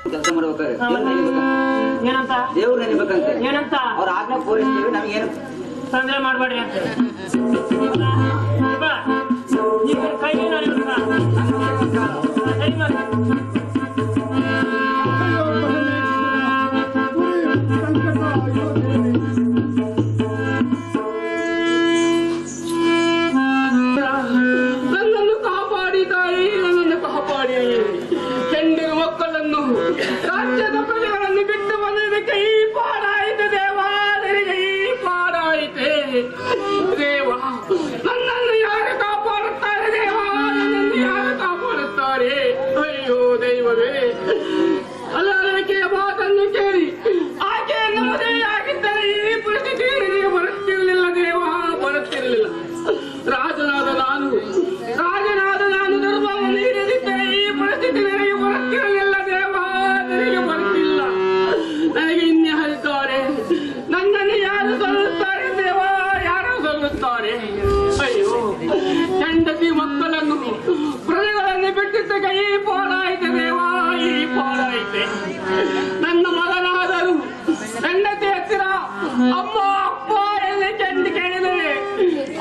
ಕೆಲಸ ಮಾಡ್ಬೇಕಾದ್ರೆ ಏನಂತ ದೇವ್ರು ನೆನಿಬೇಕಂತೆ ಏನಂತ ಅವ್ರ ಆಜ್ಞೆ ಪೂರೈಸ್ತೀವಿ ನಮಗೇನು ತೊಂದರೆ ಮಾಡ್ಬೇಡ್ರಿ ಅಂತ ಕೈ ನನ್ನನ್ನು ಕಾಪಾಡಿ ತಾಯಿ, ನನ್ನನ್ನು ಕಾಪಾಡಿ. ಹೆಂಡಿನ ಮಕ್ಕಳನ್ನು ರಾಜ್ಯದ ಪ್ರಜೆಗಳನ್ನು ಬಿಟ್ಟು ಬಂದಿದ್ದ ಕೈ ಪಾಡಾಯಿತು ದೇವ, ನನಗೆ ಕೈ ಪಾಡಾಯಿತೆ ದೇವ. ನನ್ನನ್ನು ಯಾರು ಕಾಪಾಡುತ್ತಾರೆ ದೇವ, ನನ್ನನ್ನು ಯಾರು ಕಾಪಾಡುತ್ತಾರೆ? ಅಯ್ಯೋ ದೈವವೇ, ಅಲ್ಲಾಕೆಯ ಮಾತನ್ನು ಕೇಳಿ ಆಕೆಯನ್ನು ಮದುವೆಯಾಗಿದ್ದರೆ ಈ ಪರಿಸ್ಥಿತಿ ನನಗೆ ಬರುತ್ತಿರಲಿಲ್ಲ ದೇವ, ಬರುತ್ತಿರಲಿಲ್ಲ. ರಾಜನಾದ ನಾನು ಧರ್ಮವ ನೀಡದಿದ್ದರೆ ಈ ಪರಿಸ್ಥಿತಿ ನನಗೆ ಬರುತ್ತಿರಲಿಲ್ಲ ದೇವ, ನನಗೆ ಬರುತ್ತಿಲ್ಲ. ನನಗೆ ಇನ್ಯಾರಿದ್ದಾರೆ? ನನ್ನನ್ನು ಯಾರು ಸಲ್ಲುತ್ತಾರೆ ದೇವ, ಯಾರು ಸಲ್ಲುತ್ತಾರೆ? ಅಯ್ಯೋ, ಹೆಂಡತಿ ಮಕ್ಕಳನ್ನು ಪ್ರಜೆಗಳನ್ನು ಬಿಟ್ಟಿದ್ದ ಕೈ ಪಾಡಾಯಿತೆ ದೇವ, ಈ ಪಾಡಾಯಿತೆ. ನನ್ನ ಮಗನಾದರೂ ಹೆಂಡತಿ ಹತ್ತಿರ ಅಮ್ಮ ಅಪ್ಪ ಎಂದು ಚೆಂಡು ಕೇಳಿದರೆ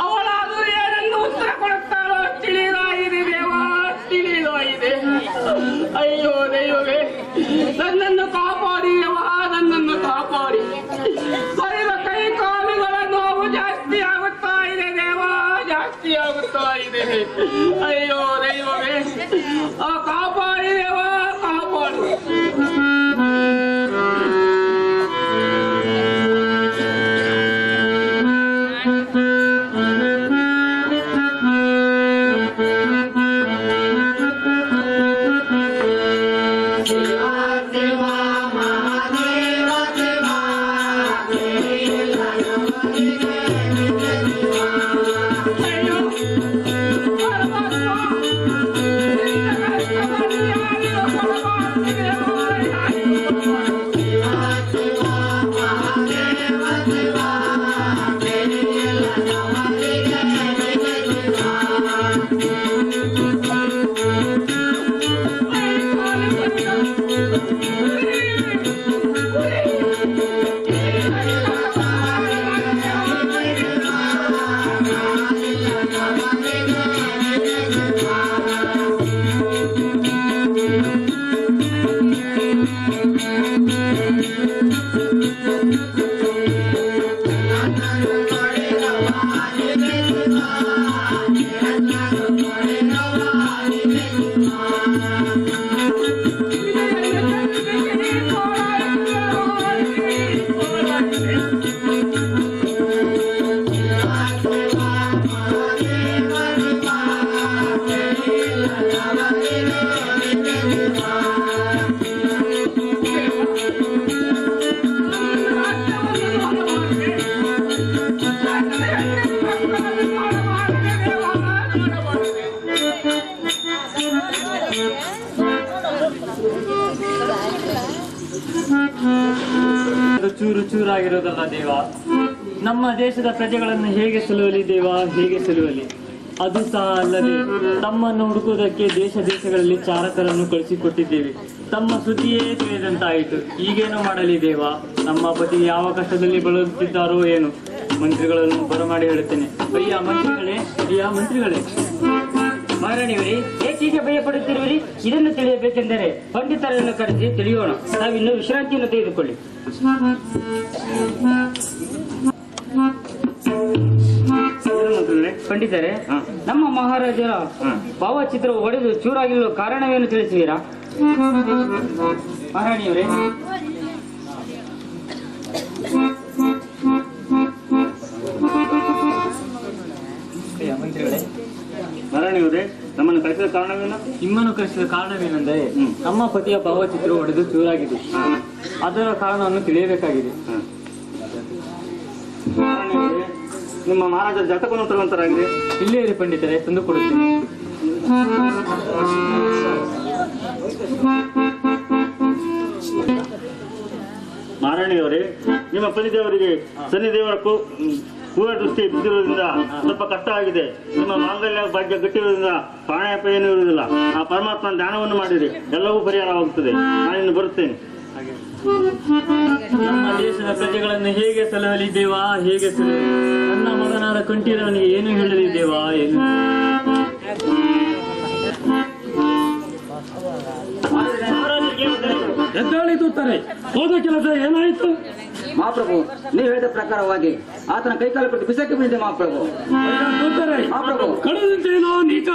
ಅವಳಾದರೂ ಏನನ್ನು ಉತ್ತರ ಕೊಡುತ್ತಾಳೋ ತಿಳಿದಾಗಿದೆ ದೇವ, ತಿಳಿದಾಗಿದೆ. ಅಯ್ಯೋ ದೈವವೇ, ನನ್ನನ್ನು ಕಾಪಾಡಿ ದೇವ, ನನ್ನನ್ನು ಕಾಪಾಡಿ. ಬರೆದ ಕೈ ಕಾಲುಗಳ ನೋವು ಜಾಸ್ತಿ ಆಗುತ್ತಾ ಇದೆ ದೇವ, ಜಾಸ್ತಿ ಆಗುತ್ತಾ ಇದೆ. ಅಯ್ಯೋ ದೈವವೇ, ಕಾಪಾಡಿ ದೇವ, ಕಾಪಾಡು. ಚೂರು ಚೂರಾಗಿರೋದಲ್ಲ ದೇವ, ನಮ್ಮ ದೇಶದ ಪ್ರಜೆಗಳನ್ನು ಹೇಗೆ ಸಲುವಲಿ ದೇವ, ಹೇಗೆ ಸಲುವಲಿ? ಅದು ಸಹ ಅಲ್ಲದೆ ತಮ್ಮನ್ನು ಹುಡುಕುವುದಕ್ಕೆ ದೇಶ ದೇಶಗಳಲ್ಲಿ ಚಾರಕರನ್ನು ಕಳಿಸಿಕೊಟ್ಟಿದ್ದೇವೆ. ತಮ್ಮ ಸುದ್ದಿಯೇ ತಿಳಿದಂತಾಯಿತು. ಈಗೇನು ಮಾಡಲಿ ದೇವ? ನಮ್ಮ ಪತಿ ಯಾವ ಕಷ್ಟದಲ್ಲಿ ಬಳಲುತ್ತಿದ್ದಾರೋ ಏನು? ಮಂತ್ರಿಗಳನ್ನು ಬರಮಾಡಿ ಹೇಳುತ್ತೇನೆ. ಅಯ್ಯ ಮಂತ್ರಿಗಳೇ, ಮಹಾರಾಣಿಯವರೇ, ಏಕೆ ಭಯ ಪಡುತ್ತಿರುವಿರಿ? ಇದನ್ನು ತಿಳಿಯಬೇಕೆಂದರೆ ಪಂಡಿತರನ್ನು ಕರೆಸಿ ತಿಳಿಯೋಣ. ನಾವಿನ್ನು ವಿಶ್ರಾಂತಿಯನ್ನು ತೆಗೆದುಕೊಳ್ಳಿ. ಪಂಡಿತರೇ, ನಮ್ಮ ಮಹಾರಾಜರ ಭಾವಚಿತ್ರ ಒಡೆದು ಚೂರಾಗಿರುವ ಕಾರಣವೇನು ತಿಳಿಸುವಿರಾ? ಮಹಾರಾಣಿಯವರೇ, ಮಹಾರಾಣಿಯವರೇ, ನಮ್ಮನ್ನು ಕಳಿಸಿದ ಕಾರಣವೇನು? ನಿಮ್ಮನ್ನು ಕಳಿಸಿದ ಕಾರಣವೇನೆಂದರೆ ನಮ್ಮ ಪತಿಯ ಭಾವಚಿತ್ರ ಒಡೆದು ಚೂರಾಗಿದೆ. ಅದರ ಕಾರಣವನ್ನು ತಿಳಿಯಬೇಕಾಗಿದೆ. ನಿಮ್ಮ ಮಹಾರಾಜರ ಜಾತಕವನ್ನು ತರುವಂತರಾಗಿದೆ. ಇಲ್ಲೇ ಇರಿ ಪಂಡಿತರೇ, ತಂದು ಕೊಡುತ್ತೇನೆ. ಮಹಾರಾಣಿಯವರೇ, ನಿಮ್ಮ ಪತಿದೇವರಿಗೆ ಶನಿದೇವರ ದೃಷ್ಟಿ ಬಿದ್ದಿರೋದ್ರಿಂದ ಸ್ವಲ್ಪ ಕಷ್ಟವಾಗಿದೆ. ನಿಮ್ಮ ಮಾಂಗಲ್ಯ ಭಾಗ್ಯ ಗಟ್ಟಿರೋದ್ರಿಂದ ಪ್ರಾಣಾಯಾಮ ಏನೂ ಇರುವುದಿಲ್ಲ. ಆ ಪರಮಾತ್ಮನ ಧ್ಯಾನವನ್ನು ಮಾಡಿರಿ, ಎಲ್ಲವೂ ಪರಿಹಾರವಾಗುತ್ತದೆ. ನಾನಿನ್ನು ಬರುತ್ತೇನೆ. ನಮ್ಮ ದೇಶದ ಪ್ರಜೆಗಳನ್ನು ಹೇಗೆ ಸಲಹಲಿ ದೇವಾ, ಹೇಗೆ ಸಲಹಲಿ? ನನ್ನ ಮಗನಾದ ಕಂಠೀರವನಿಗೆ ಏನು ಹೇಳಲಿ ದೇವಾ, ಏನು? ಎದ್ದಾಳಿ ತೂತಾರೆ, ಹೋದ ಕೆಲಸ ಏನಾಯ್ತು? ಮಹಾಪ್ರಭು, ನೀವು ಹೇಳಿದ ಪ್ರಕಾರವಾಗಿ ಆತನ ಕೈಕಾಲು ಕೊಟ್ಟು ಬಿಸಾಕಿ ಬಿಟ್ಟಿದೆ ಮಹಾಪ್ರಭು. ತೂತಾರೆ, ಮಹಾಪ್ರಭು, ಕಳೆದಂತೇನೋ ನೀಚ.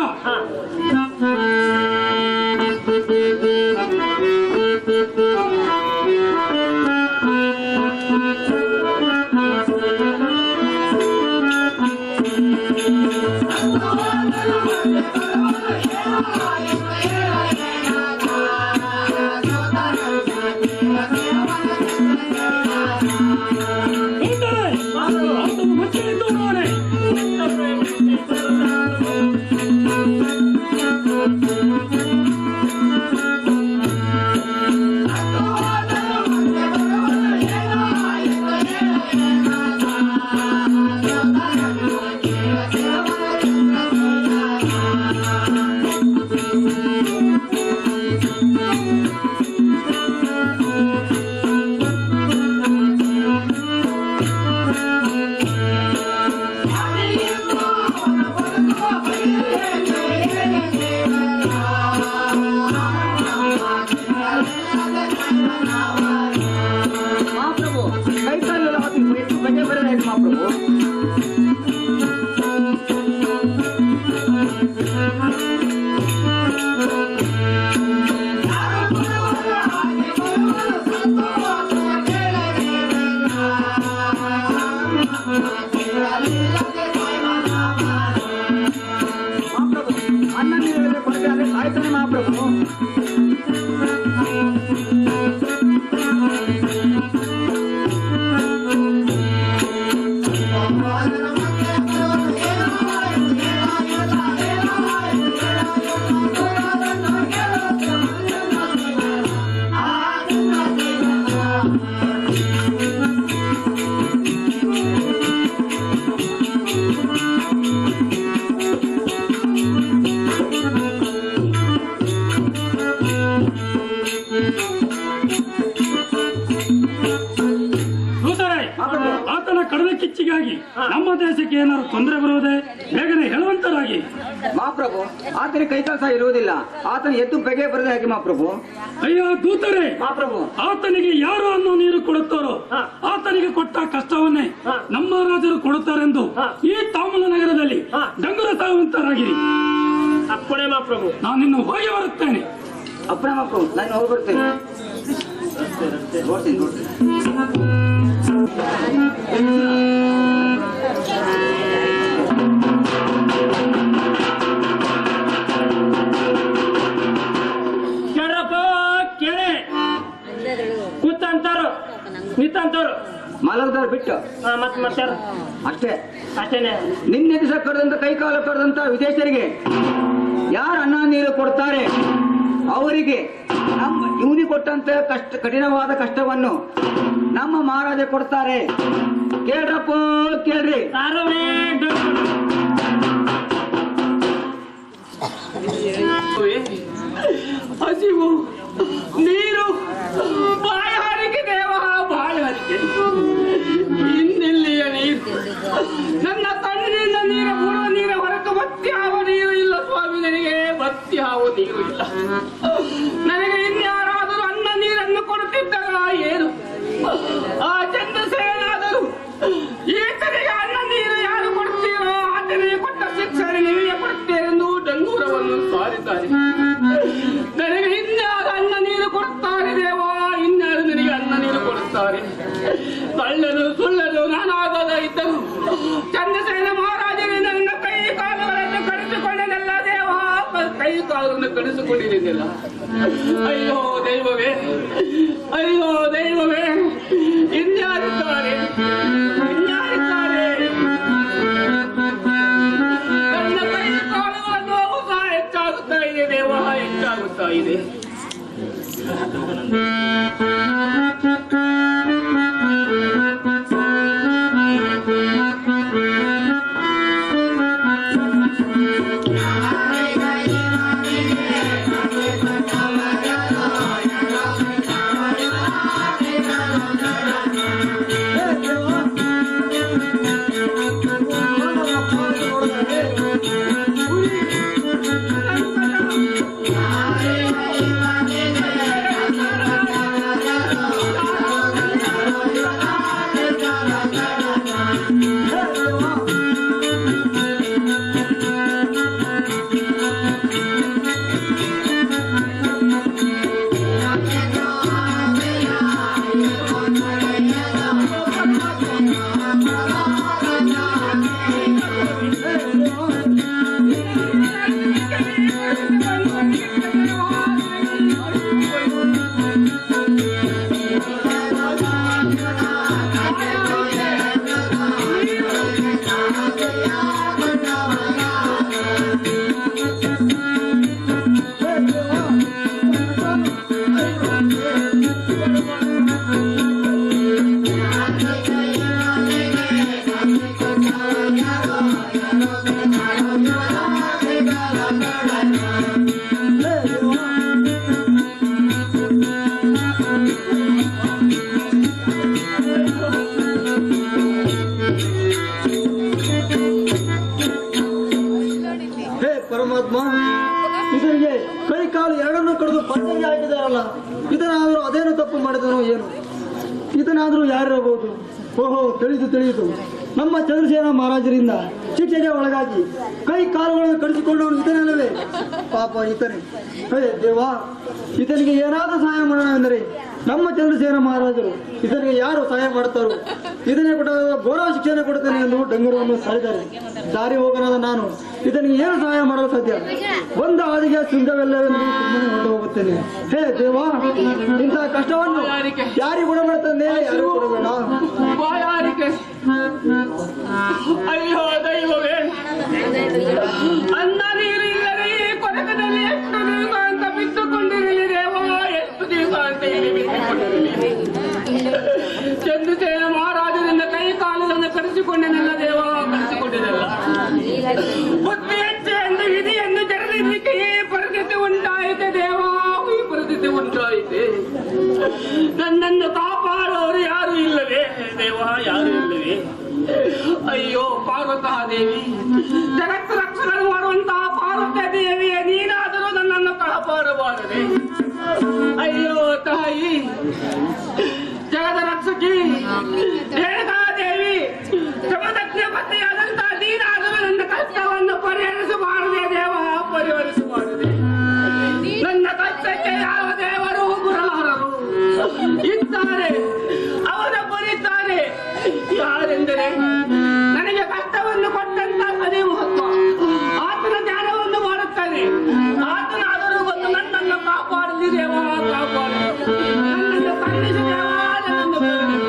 ಮಹಾಪ್ರಭು, ಕೈಕಾಲೆಲ್ಲ ಹೊತ್ತಿ ಎಷ್ಟು ಬಗೆ ಬರಲಾಯಿತು ಮಹಾಪ್ರಭು. ಮಹಾಪ್ರಭು, ಅನ್ನ ನೀರು ಕೊರತೆ ಆದರೆ ಸಾಯ್ತಾನೆ ಮಹಾಪ್ರಭು. ಆತನ ಕಡದ ಕಿಚ್ಚಿಗಾಗಿ ನಮ್ಮ ದೇಶಕ್ಕೆ ಏನಾದ್ರು ತೊಂದರೆ ಬರುವುದೇ? ಬೇಗನೆ ಹೇಳುವಂತರಾಗಿ. ಮಹಾಪ್ರಭು, ಆತನ ಕೈಕಾಲು ಸಹ ಇರುವುದಿಲ್ಲ. ಆತನ ಎದ್ದು ಬಗೆ ಬರದೆ ಹಾಗೆ ಮಹಾಪ್ರಭು. ಅಯ್ಯೋ ದೂತರೇ, ಮಹಾಪ್ರಭು, ಆತನಿಗೆ ಯಾರು ಅನ್ನೋ ನೀರು ಕೊಡುತ್ತಾರೋ ಆತನಿಗೆ ಕೊಟ್ಟ ಕಷ್ಟವನ್ನೇ ನಮ್ಮ ರಾಜರು ಕೊಡುತ್ತಾರೆಂದು ಈ ತಾಮೂಲ ನಗರದಲ್ಲಿ ಡಂಗುರ ಸಾಗುವಂತರಾಗಿರಿ. ಅಪ್ಪಣೆ ಮಹಾಪ್ರಭು. ನಾನಿನ್ನು ಹೋಗಿ ಬರುತ್ತೇನೆ. ಅಪ್ಪಣೆ ಮಹಾಪ್ರಭು, ನಾನು ಹೋಗಿ ಬರ್ತೇನೆ. ನೋಡ್ತೀನಿ ನೋಡ್ತೀನಿ. ಕೇಳ್ರಪ್ಪ ಕೇಳಿ, ಕೂತಂತಾರು ನಿಂತಂತಾರು ಮಲಗದವ್ರು ಬಿಟ್ಟು ಮತ್ತೆ ಅಷ್ಟೇ. ಅಷ್ಟೇನೆ. ನಿನ್ನೆ ದಿವಸ ಕರೆದಂತ ಕೈಕಾಲು ಕರೆದಂತ ವಿದೇಶರಿಗೆ ಯಾರು ಅನ್ನ ನೀರು ಕೊಡ್ತಾರೆ ಅವರಿಗೆ ನಮ್ಮ ಇವನಿಗೆ ಕೊಟ್ಟಂತ ಕಠಿಣವಾದ ಕಷ್ಟವನ್ನು ನಮ್ಮ ಮಹಾರಾಜ ಕೊಡ್ತಾರೆ. ಕೇಳ್ರಪ್ಪ ಕೇಳ್ರಿ. ಹಸಿವು, ನೀರು, ಬಾಯಾರಿಕೆ ದೇವ, ಬಾಯಾರಿಕೆ. ಇನ್ನೆಲ್ಲಿಯ ನೀರು? ನನ್ನ ಕಣ್ಣಿನಿಂದ ನೀರು ಬರುವ ನೀರು ಹೊರತು ಮತ್ಯಾವ ನೀರು ಇಲ್ಲ ಸ್ವಾಮಿ. ನನಗೆ ಮತ್ಯಾವ ನೀರು ಇಲ್ಲ. ನನಗೆ ಇನ್ಯಾರಾದರೂ ಅನ್ನ ನೀರನ್ನು ಕೊಡುತ್ತಿದ್ದಾಗ ಏನು? ಆ ಚಂದ್ರಸೇನಾದರೂ ಈತನಿಗೆ ಅನ್ನ ನೀರು ಯಾರು ಕೊಡ್ತೀರೋ ಆತನಿಗೆ ಕೊಟ್ಟ ಶಿಕ್ಷಣ ನೀವೇ ಕೊಡುತ್ತೇನೆಂದು ಡಂಗೂರವನ್ನು ಸಾರಿದ್ದಾರೆ. ನನಗೆ ಇನ್ಯಾರು ಅನ್ನ ನೀರು ಕೊಡುತ್ತಾರೆ ದೇವಾ? ಇನ್ಯಾರು ನನಗೆ ಅನ್ನ ನೀರು ಕೊಡುತ್ತಾರೆ? ಕಳ್ಳನು ಸುಳ್ಳನು ನಾನಾಗದ ಇದ್ದರು ಚಂದ್ರಸೇನ ಮಹಾರಾಜನಿಂದ ನನ್ನ ಕೈ ಕಾಲುಗಳನ್ನು ಕಡಿಸಿಕೊಂಡನೆಲ್ಲ ದೇವ, ಕೈ ಕಾಲುಗಳನ್ನು ಕಡಿಸಿಕೊಂಡಿದ್ದೇನೆಲ್ಲ. ಅಯ್ಯೋ ದೈವವೇ, ಅಯ್ಯೋ ದೈವವೇ, ಇನ್ಯಾರಿದ್ದಾರೆ? ಇನ್ಯಾರಿದ್ದಾರೆ? ನನ್ನ ಕೈ ಕಾಲುಗಳ ನೋವು ಸಹ ಹೆಚ್ಚಾಗುತ್ತಾ ಇದೆ ದೇವ, ಹೆಚ್ಚಾಗುತ್ತಾ ಇದೆ. ಕೈ ಕಾಲು ಎರಡನ್ನೂ ಕಡಿದು ಪಂಚಗೆ ಹಾಕಿದಾರಲ್ಲ, ಇದನ್ನಾದರೂ ಅದೇನು ತಪ್ಪು ಮಾಡಿದನೋ ಏನು? ಇದನ್ನಾದರೂ ಯಾರಿರಬಹುದು? ಓಹೋ, ತಿಳಿಯಿತು. ನಮ್ಮ ಚಂದ್ರಸೇನ ಮಹಾರಾಜರಿಂದ ಶಿಕ್ಷೆಗೆ ಒಳಗಾಗಿ ಕೈ ಕಾಲುಗಳನ್ನು ಕಡಿಸಿಕೊಂಡವನು ಇದನ್ನಲ್ಲವೇ? ಪಾಪ ಈತನೇ. ಹೇ ದೇವಾ, ಈತನಿಗೆ ಏನಾದರೂ ಸಹಾಯ ಮಾಡೋಣ ಎಂದರೆ ನಮ್ಮ ಚಂದ್ರಸೇನ ಮಹಾರಾಜರು ಇದರಿಗೆ ಯಾರು ಸಹಾಯ ಮಾಡ್ತಾರೋ ಇದನ್ನೇ ಕೊಟ್ಟ ಘೋರ ಶಿಕ್ಷೆಯನ್ನು ಕೊಡುತ್ತೇನೆ ಎಂದು ಡಂಗುರವನ್ನು ಸಾರಿದ್ದಾರೆ. ದಾರಿ ಹೋಗನಾದ ನಾನು ಇದನಿಗೆ ಏನು ಸಹಾಯ ಮಾಡಲು ಸಾಧ್ಯ? ಒಂದು ಹಾದಿಗೆ ಸಿದ್ಧವೆಲ್ಲವೆಂದು ಸುಮ್ಮನೆ ಹೊರಟು ಹೋಗುತ್ತೇನೆ. ಹೇ ದೇವಾ, ಇಂತಹ ಕಷ್ಟವನ್ನು ಯಾರಿಗೆ ಗುಣಮಾಡ್ತಂದೆ? ಯಾರು ಕೊಡಬೇಡ. ಅಯ್ಯೋ ದೈವವೇ, ಅನ್ನ ನೀರು ಇಲ್ಲದೆ ಈ ಕೊರಕದಲ್ಲಿ ಎಷ್ಟು ದಿವಸ ಅಂತ ಬಿಟ್ಟುಕೊಂಡಿರಲಿ ದೇವ, ಎಷ್ಟು ದಿವಸ ಅಂತ ಇಲ್ಲಿ ಬಿಟ್ಟುಕೊಂಡಿರಲಿ. ಚಂದ್ರಸೇನ ಮಹಾರಾಜರಿಂದ ಕೈ ಕಾಲುಗಳನ್ನು ಕರೆಸಿಕೊಂಡೇನಲ್ಲ ದೇವ, ಕರೆಸಿಕೊಂಡಿರಲ್ಲ. ಬುದ್ಧಿ ಹೆಚ್ಚೆ ಎಂದು ವಿಧಿಯನ್ನು ಜರಲಿಕ್ಕೆ ಈ ಪರಿಸ್ಥಿತಿ ಉಂಟಾಯಿತೆ ದೇವ, ಈ ಪರಿಸ್ಥಿತಿ ಉಂಟಾಯಿತೆ. ನನ್ನನ್ನು ಕಾಪಾಡೋರು ಯಾರು ಇಲ್ಲವೇ ದೇವ, ಯಾರು ಇಲ್ಲವೇ? ಅಯ್ಯೋ ಪಾರ್ವತಾ ದೇವಿ, ಜಗತ್ತು ರಕ್ಷಣೆ ಮಾಡುವಂತಹ ಪಾರ್ವತಿ ದೇವಿಯ ನೀನಾದರೂ ನನ್ನನ್ನು ಕಾಪಾಡಬಾರದೆ. ಅಯ್ಯೋ ತಾಯಿ, ಜಗದ ರಕ್ಷಕಿ ರೇಣುಕಾದೇವಿ, ಜಗದಜ್ಞ ಪತ್ನಿಯಾದಂತಹ ನೀನಾದರೂ ನನ್ನ ಕಷ್ಟವನ್ನು ಪರಿಹರಿಸಬಾರದೆ ದೇವ, ಪರಿಹರಿಸಬಾರದೆ. ನನ್ನ ಕಷ್ಟಕ್ಕೆ ಯಾವ ದೇವರು ಬರಲಾರರು ಇದ್ದಾರೆ, ಅವರೊಬ್ಬರಿದ್ದಾರೆ. ಯಾರೆಂದರೆ ನನಗೆ ಕಷ್ಟವನ್ನು ಕೊಟ್ಟಂತ ಸರಿ ಮಹತ್ವ, ಆತನ ಧ್ಯಾನವನ್ನು ಮಾಡುತ್ತಾನೆ. ಆತನಾದರೂ ಬಂದು ನನ್ನನ್ನು ಕಾಪಾಡಲಿ ದೇವ, ಕಾಪಾಡಲಿ. ನನ್ನನ್ನು ಕರುಣಿಸಿ ದೇವ, ನನ್ನನ್ನು ಕರುಣಿಸಿ.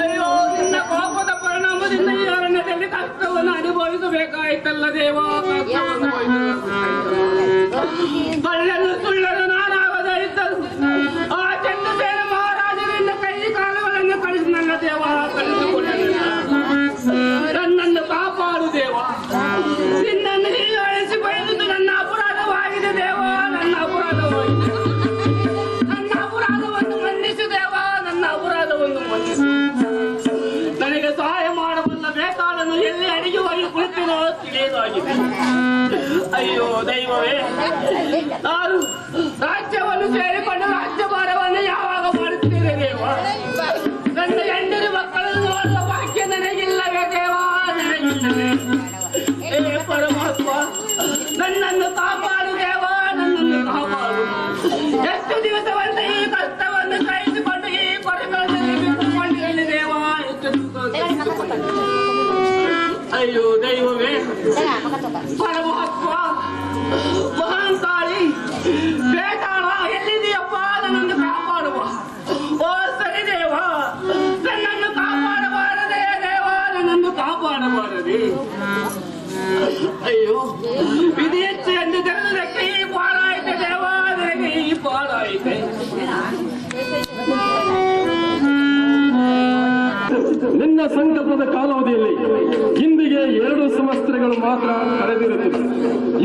ಅಯ್ಯೋ, ನಿನ್ನ ಕೋಪದ ಪರಿಣಾಮದಿಂದ ಈ ಅರಣ್ಯದಲ್ಲಿ ಕಷ್ಟವನ್ನು ಅನುಭವಿಸಬೇಕಾಯ್ತಲ್ಲ ದೇವ. ಸುಳ್ಳಲು ನಾನಾಗದೇ ಇದ್ದರು ಆ ಚಂದ್ರಸೇನ ಮಹಾರಾಜರಿಂದ ಕೈ ಕಾಲುಗಳನ್ನು ಕಳಿಸಿನಲ್ಲ ದೇವ, ಕಳಿಸಿಕೊಳ್ಳಲಿಲ್ಲ. ನನ್ನನ್ನು ಕಾಪಾಡು ದೇವ, ನಿನ್ನನ್ನು ಹೀಗಾಳಿಸಿ ಬಯಸುವುದು ನನ್ನ ಅಪರಾಧವಾಗಿದೆ ದೇವ, ನನ್ನ ಅಪರಾಧವಾಗಿದೆ. ನನ್ನ ಅಪರಾಧವನ್ನು ಮನ್ನಿಸು ದೇವ, ನನ್ನ ಅಪರಾಧವನ್ನು ಮನ್ನಿಸು. ನನಗೆ ಸಹಾಯ ಮಾಡಬಲ್ಲ ಬೇಕಾಳನ್ನು ಎಲ್ಲಿ ಅಡಿಗೆ ಹೋಗಿ ಕುಳಿತಿರೋ ತಿಳಿಯದಾಗಿದೆ. ಅಯ್ಯೋ ದೈವವೇ, ನಾನು ರಾಜ್ಯವನ್ನು ಸೇರಿಕೊಂಡು ರಾಜ್ಯಭಾರವನ್ನು ಯಾವಾಗ ಮಾಡುತ್ತೇನೆ ದೇವ? ನನ್ನ ಹೆಂಡರು ಮಕ್ಕಳನ್ನು ನೋಡುವ ಭಾಗ್ಯ ನನಗಿಲ್ಲವೇ ದೇವ, ನನಗಿಲ್ಲವೇ? ಏ ಪರಮಾತ್ಮ, ನನ್ನನ್ನು ಕಾಪಾಡು ದೇವ, ನನ್ನನ್ನು ಕಾಪಾಡು. ಎಷ್ಟು ದಿವಸವಂತ ಈ ಕಷ್ಟವನ್ನು ಸಹಿಸಿಕೊಂಡು ಈ ಅಯ್ಯೋ ದೈವವೇ, ಪರಮಹತ್ವ ಮಹಾಂಕಾಳಿ ಬೇಟಾಳ ಎಲ್ಲಿದೆಯಪ್ಪ, ನನ್ನನ್ನು ಕಾಪಾಡುವ. ಓ ಸರಿ ದೇವ, ನನ್ನನ್ನು ಕಾಪಾಡಬಾರದೆ ದೇವ, ನನ್ನನ್ನು ಕಾಪಾಡಬಾರದೆ. ಅಯ್ಯೋ ವಿಧಿ ಹೆಚ್ಚು ಎಂದು ತಿಳಿದಕ್ಕೆ ಈ ಪಾಡಾಯಿತೆ ದೇವ, ನನಗೆ ಈ ಪಾಡಾಯಿತೆ. ನಿನ್ನ ಸಂಕಲ್ಪದ ಕಾಲಾವಧಿಯಲ್ಲಿ ಇಂದಿಗೆ 2 ಸಂವತ್ಸರಗಳು ಮಾತ್ರ ಕಳೆದಿರುತ್ತದೆ.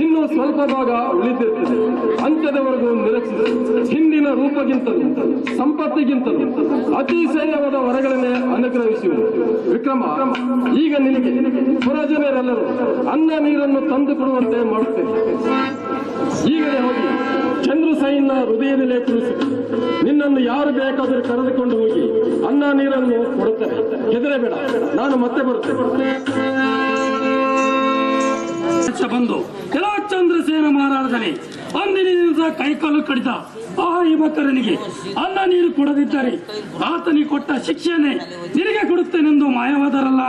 ಇನ್ನು ಸ್ವಲ್ಪ ಭಾಗ ಉಳಿದಿರುತ್ತದೆ. ಅಂತ್ಯದವರೆಗೂ ನಿರೀಕ್ಷಿಸಿ ಹಿಂದಿನ ರೂಪಗಿಂತಲೂ ಸಂಪತ್ತಿಗಿಂತಲೂ ಅತಿಶಯವಾದ ವರಗಳನ್ನೇ ಅನುಗ್ರಹಿಸುವುದು. ವಿಕ್ರಮ, ಈಗ ನಿನಗೆ ಪುರಜನರೆಲ್ಲರೂ ಅನ್ನ ನೀರನ್ನು ತಂದು ಕೊಡುವಂತೆ ಮಾಡುತ್ತೇನೆ. ಈಗಲೇ ಹೋಗಿ ಚಂದ್ರಸಾಯಿನ ಹೃದಯದಲ್ಲೇ ತಿಳಿಸಿ ನಿನ್ನನ್ನು ಯಾರು ಬೇಕಾದರೂ ಕರೆದುಕೊಂಡು ಹೋಗಿ ಅನ್ನ ನೀರನ್ನು ಕೊಡುತ್ತೇನೆ. ಹೆದರಬೇಡ, ನಾನು ಮತ್ತೆ ಬರುತ್ತೇನೆ. ಬಂದು ಎಲ್ಲ ಚಂದ್ರಸೇನ ಮಹಾರಾಜನೇ, ಅಂದಿನಿಂದ ಕೈಕಾಲು ಕಡಿದ ಆ ಯುವಕರನಿಗೆ ಅನ್ನ ನೀರು ಕೊಡದಿದ್ದರೆ ಆತನಿಗೆ ಕೊಟ್ಟ ಶಿಕ್ಷೆಯನ್ನೇ ನಿನಗೆ ಕೊಡುತ್ತೇನೆಂದು ಮಾಯವಾದರಲ್ಲ.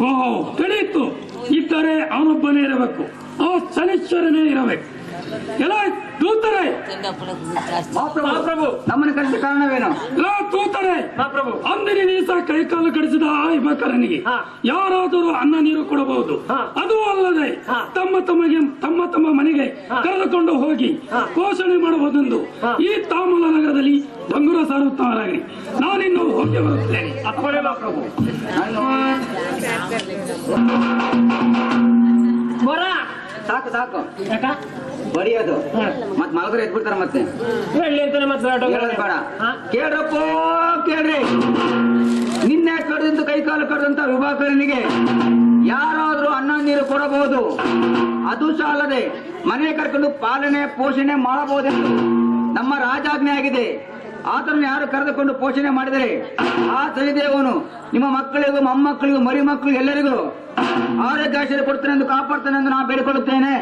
ಓಹೋ, ತಿಳಿಯಿತು. ಇದ್ದರೆ ಅವನೊಬ್ಬನೇ ಇರಬೇಕು, ಆ ಶನೀಶ್ವರನೇ ಇರಬೇಕು. ಎಲ್ಲ ದೂತರೆ, ಮಹಾಪ್ರಭು, ನಮ್ಮನ್ನು ಕರೆಸಿದ ಕಾರಣವೇನು? ಎಲ್ಲ ದೂತರೆ, ಅಂದಿನ ದಿವಸ ಕೈಕಾಲು ಕಡಿಸಿದ ಆ ಯುವಕರನಿಗೆ ಯಾರಾದರೂ ಅನ್ನ ನೀರು ಕೊಡಬಹುದು. ಅದು ಅಲ್ಲದೆ ತಮ್ಮ ತಮ್ಮ ಮನೆಗೆ ಕರೆದುಕೊಂಡು ಹೋಗಿ ಪೋಷಣೆ ಮಾಡಬಹುದೆಂದು ಈ ತಾಮೂಲ ನಗರದಲ್ಲಿ ಡಂಗುರ ಸಾರುತ್ತಾರಾಗಿ ನಾನಿನ್ನು ಹೋಗಿ ಬರುತ್ತೇನೆ. ಅಪ್ಪಣೆ ಮಹಾಪ್ರಭು. ಸಾಕು ಸಾಕು, ಬಡಿಯೋದು ಮತ್ ಮಲಗರು ಎದ್ಬಿಡ್ತಾರ. ಮತ್ತೆ ಹೇಳೋದು ಬೇಡ. ಕೇಳ್ರಪ್ಪ, ಕೇಳ್ರಿ. ನಿನ್ನೆ ಕಡ್ದಂತ ಕೈಕಾಲು ಕಡ್ದಂತ ವಿಭಾಕರನಿಗೆ ಯಾರಾದ್ರೂ ಅನ್ನ ನೀರು ಕೊಡಬಹುದು. ಅದು ಸಹ ಅಲ್ಲದೆ ಮನೆ ಕರ್ಕೊಂಡು ಪಾಲನೆ ಪೋಷಣೆ ಮಾಡಬಹುದೆಂದು ನಮ್ಮ ರಾಜಾಜ್ಞೆ ಆಗಿದೆ. ಆತನನ್ನು ಯಾರು ಕರೆದುಕೊಂಡು ಪೋಷಣೆ ಮಾಡಿದರೆ ಆ ಶನಿದೇವನು ನಿಮ್ಮ ಮಕ್ಕಳಿಗೂ ಮೊಮ್ಮಕ್ಕಳಿಗೂ ಮರಿ ಮಕ್ಕಳಿಗೂ ಎಲ್ಲರಿಗೂ ಆರೋಗ್ಯ ಕೊಡ್ತಾನೆ ಎಂದು ಕಾಪಾಡ್ತಾನೆ ಎಂದು ನಾನು ಬೇಡಿಕೊಳ್ಳುತ್ತೇನೆ.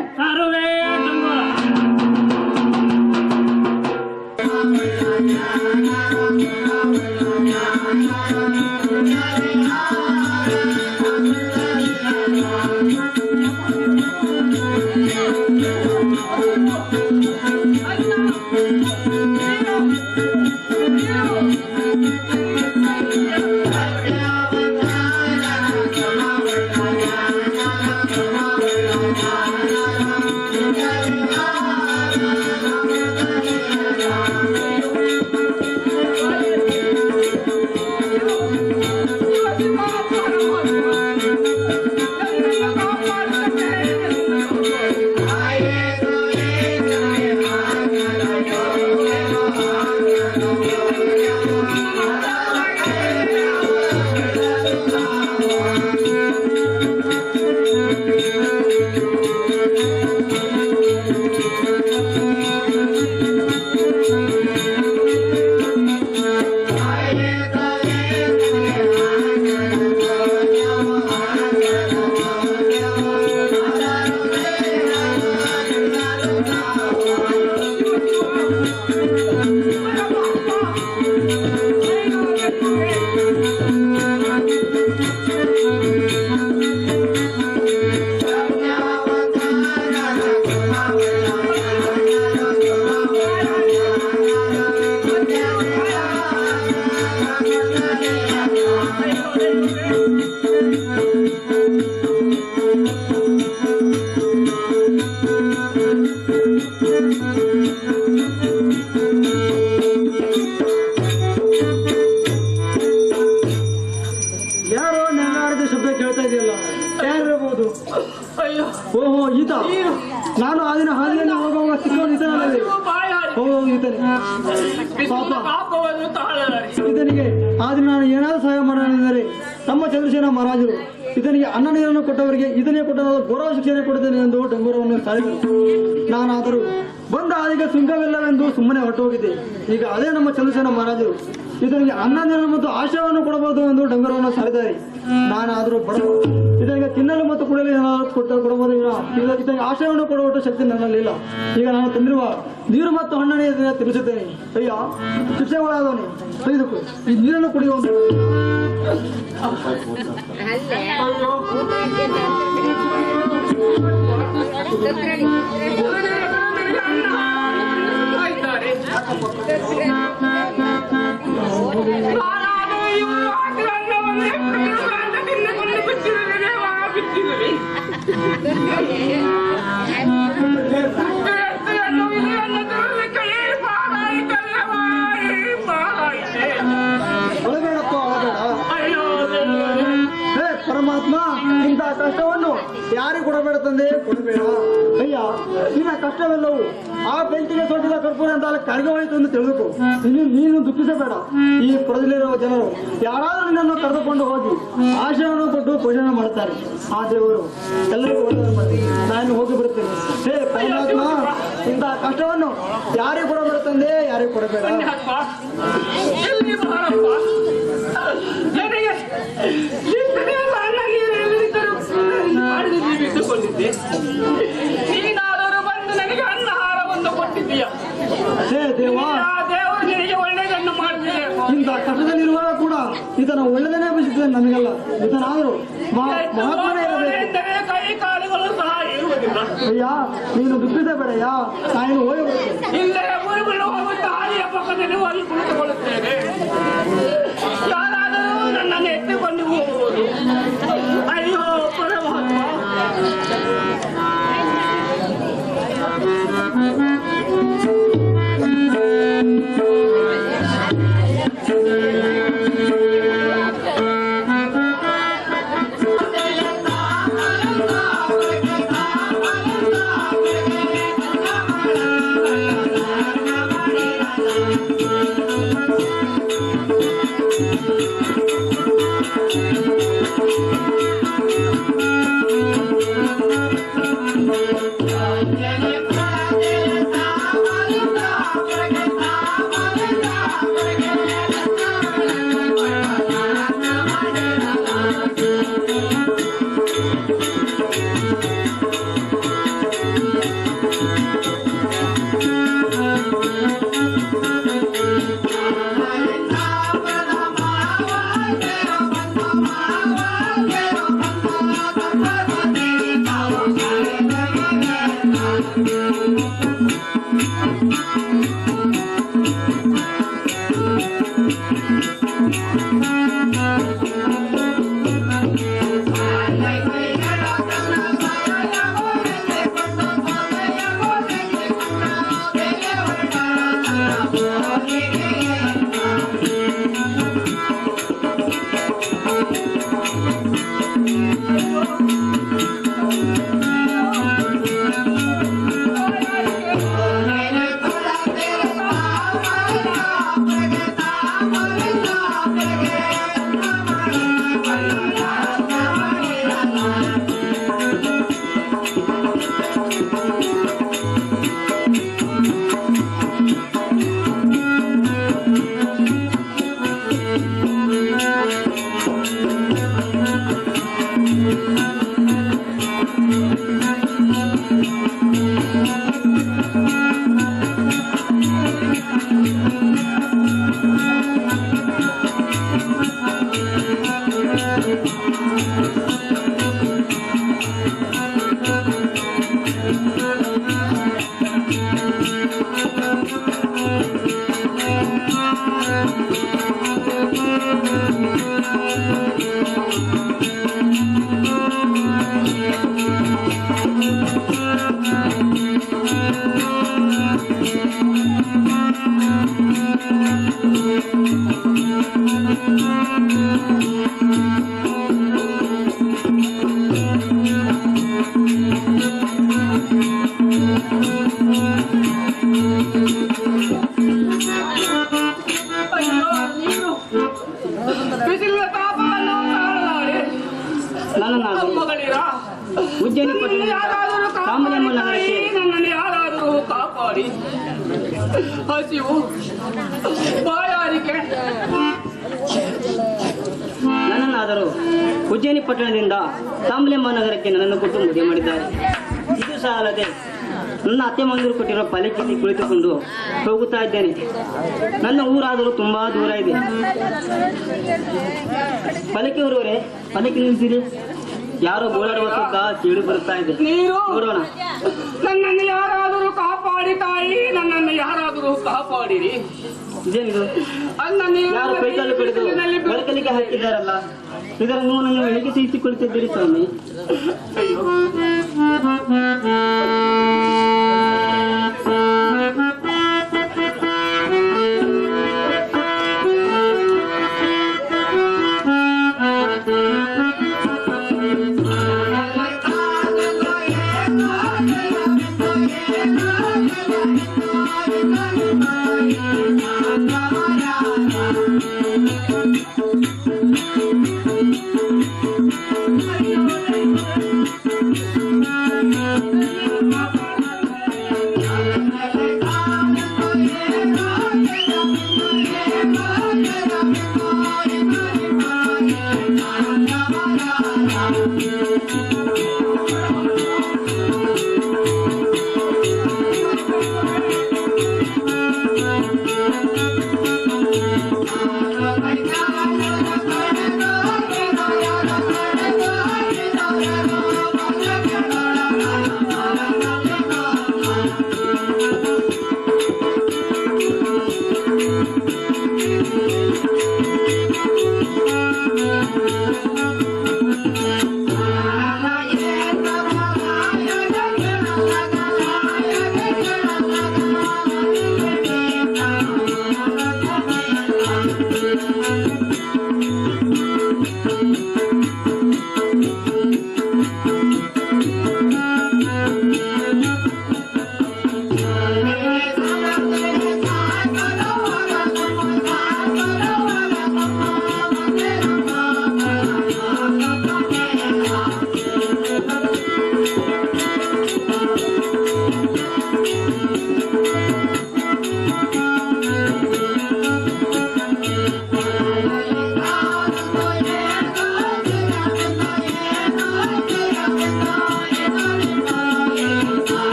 ಓಹೋ, ಈತ ನಾನು ಆಗಿನ ಹಾದಿಯಲ್ಲಿ ಹೋಗುವಾಗ ಸಿಕ್ಕವನು ಈತನಲ್ಲವೇ? ಹೌದು, ಈತನೇ. ಈತನಿಗೆ ಆದ್ರೆ ನಾನು ಏನಾದರೂ ಸಹಾಯ ಮಾಡೋಣೆಂದರೆ ನಮ್ಮ ಚಂದ್ರಸೇನ ಮಹಾರಾಜರು ಇದನಿಗೆ ಅನ್ನ ನೀರನ್ನು ಕೊಟ್ಟವರಿಗೆ ಇದನ್ನೇ ಕೊಟ್ಟ ಗೌರವ ಶಿಕ್ಷೆ ಕೊಡುತ್ತೇನೆ ಎಂದು ಡಂಗುರವನ್ನು ಸಾರಿದರು. ನಾನಾದರೂ ಬಂದ ಹಾದಿಗೆ ಸುಂಕವಿಲ್ಲವೆಂದು ಸುಮ್ಮನೆ ಹೊರಟು ಹೋಗಿದ್ದೆ. ಈಗ ಅದೇ ನಮ್ಮ ಚಂದ್ರಸೇನ ಮಹಾರಾಜರು ಇದನಿಗೆ ಅನ್ನ ನೀರನ್ನು ಮತ್ತು ಆಶಯವನ್ನು ಕೊಡಬಹುದು ಎಂದು ಡಂಗುರವನ್ನು ಸಾರಿದ್ದಾರೆ. ನಾನಾದರೂ ಬಡ ಇದಕ್ಕೆ ತಿನ್ನಲು ಮತ್ತು ಕುಡಿಯಲು ಏನಾದರೂ ಕೊಡಬಹುದು ಇದಕ್ಕೆ ಆಶ್ರಯವನ್ನು ಕೊಡುವಷ್ಟು ಶಕ್ತಿ ನನ್ನಲ್ಲಿಲ್ಲ. ಈಗ ನಾನು ತಂದಿರುವ ನೀರು ಮತ್ತು ಹಣ್ಣನ್ನು ತಿಳಿಸುತ್ತೇನೆ. ಅಯ್ಯ ಶಿಕ್ಷೆಗಳಾದವನೇ ತೆಗೆದುಕೊ ಈ ನೀರನ್ನು ಕುಡಿಯುವಂತ. ಪರಮಾತ್ಮ ಇಂತಹ ಕಷ್ಟವನ್ನು ಯಾರಿಗೆ ಕೊಡಬೇಡ ತಂದೆ, ಕೊಡಬೇಡ. ಅಯ್ಯ ನಿನ್ನ ಕಷ್ಟವೆಲ್ಲವೂ ಆ ಬೆಂಕಿಗೆ ಸೋಟಿದ ಕರ್ಪೂರ ಅಂತ ಕರಗಿ ಹೋಯಿತು ಎಂದು ತಿಳಿದುಕೋ. ನೀನು ದುಃಖಿಸಬೇಡ. ಈ ಪುರದಲ್ಲಿರುವ ಜನರು ಯಾರಾದರೂ ನಿನ್ನನ್ನು ಕರೆದುಕೊಂಡು ಹೋಗಿ ಆಶ್ರಯವನ್ನು ಕೊಟ್ಟು ಭೋಜನ ಮಾಡುತ್ತಾರೆ. ಆ ದೇವರು ಎಲ್ಲರಿಗೂ ಒಳ್ಳೆಯದು ಮಾಡಿ ನಾನು ಹೋಗಿ ಬಿಡುತ್ತೇನೆ. ಹೇ ಪರಮಾತ್ಮ, ಇಂತಹ ಕಷ್ಟವನ್ನು ಯಾರಿಗೆ ಕೊಡಬೇಡ ತಂದೆ, ಯಾರಿಗೆ ಕೊಡಬೇಡ. ನೀನಾದರೂ ಬಂದು ನನಗೆ ಅನ್ನಹಾರವನ್ನು ಕೊಟ್ಟಿದ್ದೀಯ. ಹೇ ದೇವಾ, ದೇವರು ನಿನಗೆ ಒಳ್ಳೆಯದನ್ನು ಮಾಡ್ತೀಯ. ಇಂತಹ ಕಷ್ಟದಲ್ಲಿರುವಾಗ ಕೂಡ ಇದನ್ನ ಒಳ್ಳೆದನ್ನೇ ಬಯಸುತ್ತದೆ ನಮಗೆಲ್ಲ. ಇದನ್ನಾದರೂ ಮಹಾತ್ಮನೇ ಇರಬೇಕು. ಕೈ ಕಾಲುಗಳು ಸಹ ಇರುವುದಿಲ್ಲ. ಅಯ್ಯ ನೀನು ದುಃಖಿಸಬೇಡಯ್ಯ, ನಾನು ಹೋಗಿ ಬರುತ್ತೇನೆ. ಇಲ್ಲೇ ಮುರುಗಳು ಹೋಗುತ್ತಾ ಹಾಲಿಯ ಪಕ್ಕದಲ್ಲಿ ಹೋಗಿ ಕುಳಿತುಕೊಳ್ಳುತ್ತೇನೆ. ಯಾರಾದರೂ ನನ್ನನ್ನು ಎತ್ತಿಕೊಂಡು ಹೋಗುವುದು. ಅಯ್ಯೋ ಪರಮಾತ್ಮ, ಬಿಸಿಲಿನ ತಾಪವನ್ನು ತಾಳಲಾರೆ. ಮಗಳಿರಾ, ನನ್ನನ್ನು ಯಾರಾದರೂ ಕಾಪಾಡಿ. ಹಸಿವು, ಬಾಯಾರಿಕೆ. ನನ್ನನ್ನಾದರೂ ಉಜ್ಜಯಿನಿ ಪಟ್ಟಣದಿಂದ ತಾಂಬಲೆಮ್ಮ ನಗರಕ್ಕೆ ನನ್ನನ್ನು ಕೊಟ್ಟು ಮದುವೆ ಮಾಡಿದ್ದಾರೆ. ಇದು ಸಹ ಅಲ್ಲದೆ ನನ್ನ ಅತ್ತೆ ಮಂದಿರು ಕೊಟ್ಟಿರುವ ಪಾಲಿಕೆಯಲ್ಲಿ ಕುಳಿತುಕೊಂಡು ಹೋಗುತ್ತಾ ಇದ್ದೇನೆ. ನನ್ನ ಊರಾದರೂ ತುಂಬಾ ದೂರ ಇದೆ. ಪಾಲಿಕೆ ಊರವರೇ, ಪಾಲಿಕೆ ನಿಲ್ಸಿರಿ. ಯಾರೋ ಗೋಳಾಡುವ ಶಬ್ದ ಕೇಳಿ ಬರುತ್ತಾ ಇದೆ. ನೀರು ನೋಡೋಣ. ನನ್ನನ್ನು ಯಾರಾದರೂ ಕಾಪಾಡಿ ತಾಯಿ, ನನ್ನನ್ನು ಯಾರಾದರೂ ಕಾಪಾಡಿರಿ. ಇದೇನಿದು? ಯಾರು ಕೈಕಾಲು ಕಡಿದು ಬೆಳಕಲಿಗೆ ಹಾಕಿದ್ದಾರಲ್ಲ, ಇದರ ನೋವನ್ನು ಹೇಗೆ ಸಹಿಸಿಕೊಳ್ತಿದ್ದೀರಿ ಸ್ವಾಮಿ?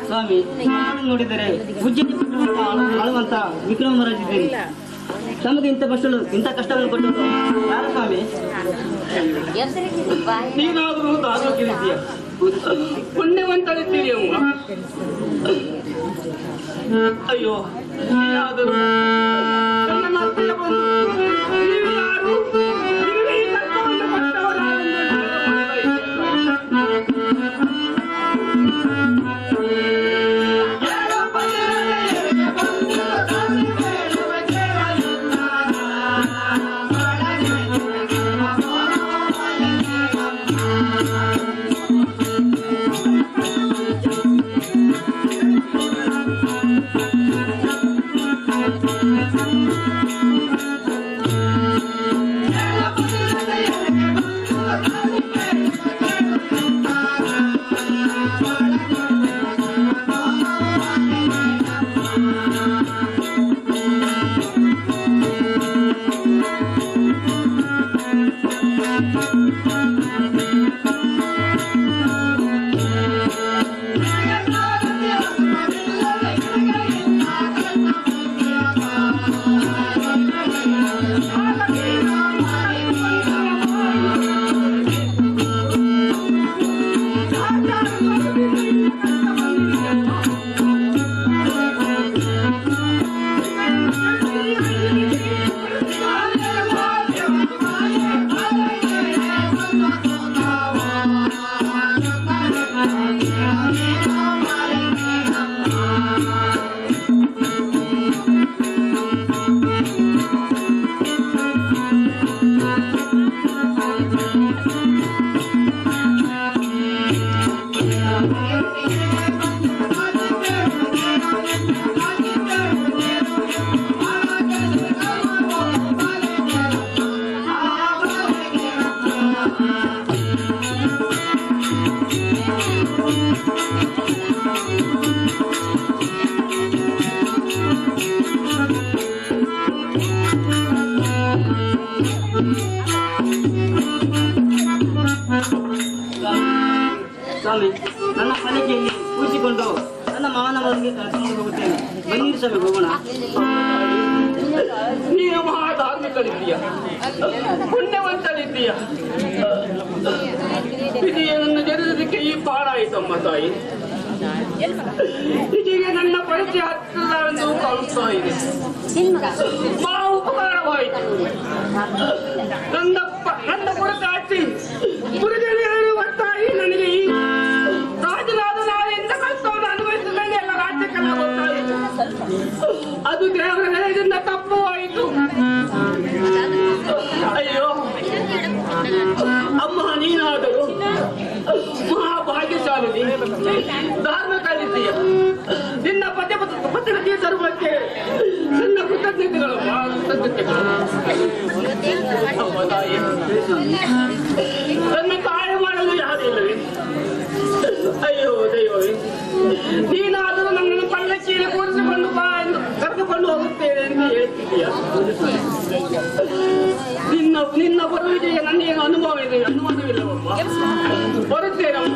ಸ್ವಾಮಿ, ನೋಡಿದರೆ ಉಜ್ಜಯಿನಿ ಪಟ್ಟಣವನ್ನು ಆಳುವಂತ ವಿಕ್ರಮರಾಜಿದ್ದೇನೆ. ತಮಗೆ ಇಂಥ ಕಷ್ಟವನ್ನು ಕೊಟ್ಟಿದ್ದು ಯಾರು ಸ್ವಾಮಿ? ನೀನಾದರೂ ದಾಸೋಗಿರಿದ್ದೀಯ, ಪುಣ್ಯವಂತರಿದ್ದೀರಿ ಅಮ್ಮ. ಅಯ್ಯೋ, ನೀನಾದರೂ ನನ್ನ ಅತ್ತೆಯ ಬಂದು ನೀವು ಯಾರು? ನಿಮಗೆ ಈ ಕಷ್ಟವನ್ನು ಕೊಟ್ಟವರಾರೆಂದು Thank you. ಸ್ವಾಮಿ, ನನ್ನ ಪಾಲಿಕೆಯಲ್ಲಿ ಕೂರಿಸಿಕೊಂಡು ನನ್ನ ಮಾವನ ಮನೆಗೆ ಕರ್ಕೊಂಡು ಹೋಗುತ್ತೇನೆ. ಬನ್ನಿರಿ ಸ್ವಾಮಿ, ಹೋಗೋಣ. ನೀನು ಮಹಾ ಧಾರ್ಮಿಕರಿದ್ದೀಯ, ಪುಣ್ಯವಂತರಿದ್ದೀಯ. ಇದೀಗ ನನ್ನ ಜನರಿಗೆ ಈ ಪಾಡಾಯಿತಮ್ಮ ತಾಯಿ. ಇದೀಗ ನನ್ನ ಪರಿಚಯ ಹತ್ತಿರವೆಂದು ಕಾಣುತ್ತಾ ಇದೆ. ಬಹಳ ಉಪಕಾರವಾಯಿತು. ನನ್ನ ಹೊರತಾಚಿ ಪುರದಲ್ಲಿ ಹೇಳುವ ತಾಯಿ ನನಗೆ ಈ ರಾಜನಾದ ನಾವು ಎಂತ ಕಷ್ಟವನ್ನು ಅನುಭವಿಸಿದಂಗೆ ಎಲ್ಲ ರಾಜ್ಯಕ್ಕೆಲ್ಲ ಗೊತ್ತಾಯಿತು. ಅದು ದೇವರ ನೆಲೆಯಿಂದ ತಪ್ಪವಾಯಿತು. ಅಯ್ಯೋ ಅಮ್ಮ, ನೀನಾದರೂ ಮಹಾಭಾಗ್ಯಶಾಲಿನಿ, ಧಾರ್ಮಿಕರಿದ್ದೀಯ. ನಿನ್ನ ಪತಿರತಿಯ ಧರ್ಮಕ್ಕೆ ನನ್ನ ಕೃತಜ್ಞತೆಗಳು, ಕೃತಜ್ಞತೆಗಳು. ಅಮ್ಮ ತಾಯಿ, ನನ್ನ ಸಹಾಯ ಮಾಡಲು ಯಾರಿಲ್ಲವೇ? ಅಯ್ಯೋ ದೈವವೇ, ನೀನಾದರೂ ನನ್ನನ್ನು ಪಲ್ಲಕ್ಕಿಯಲ್ಲಿ ಕೂರಿಸಿಕೊಂಡು ಬಾ ಎಂದು ಕರೆದುಕೊಂಡು ಹೋಗುತ್ತೇನೆ ಎಂದು ಹೇಳ್ತಿದ್ದೀಯ. ನಿನ್ನ ಬರುವಿಕೆಗೆ ನನಗೇನು ಅನುಮಾನವಿಲ್ಲವಮ್ಮ. ಬರುತ್ತೇನಮ್ಮ.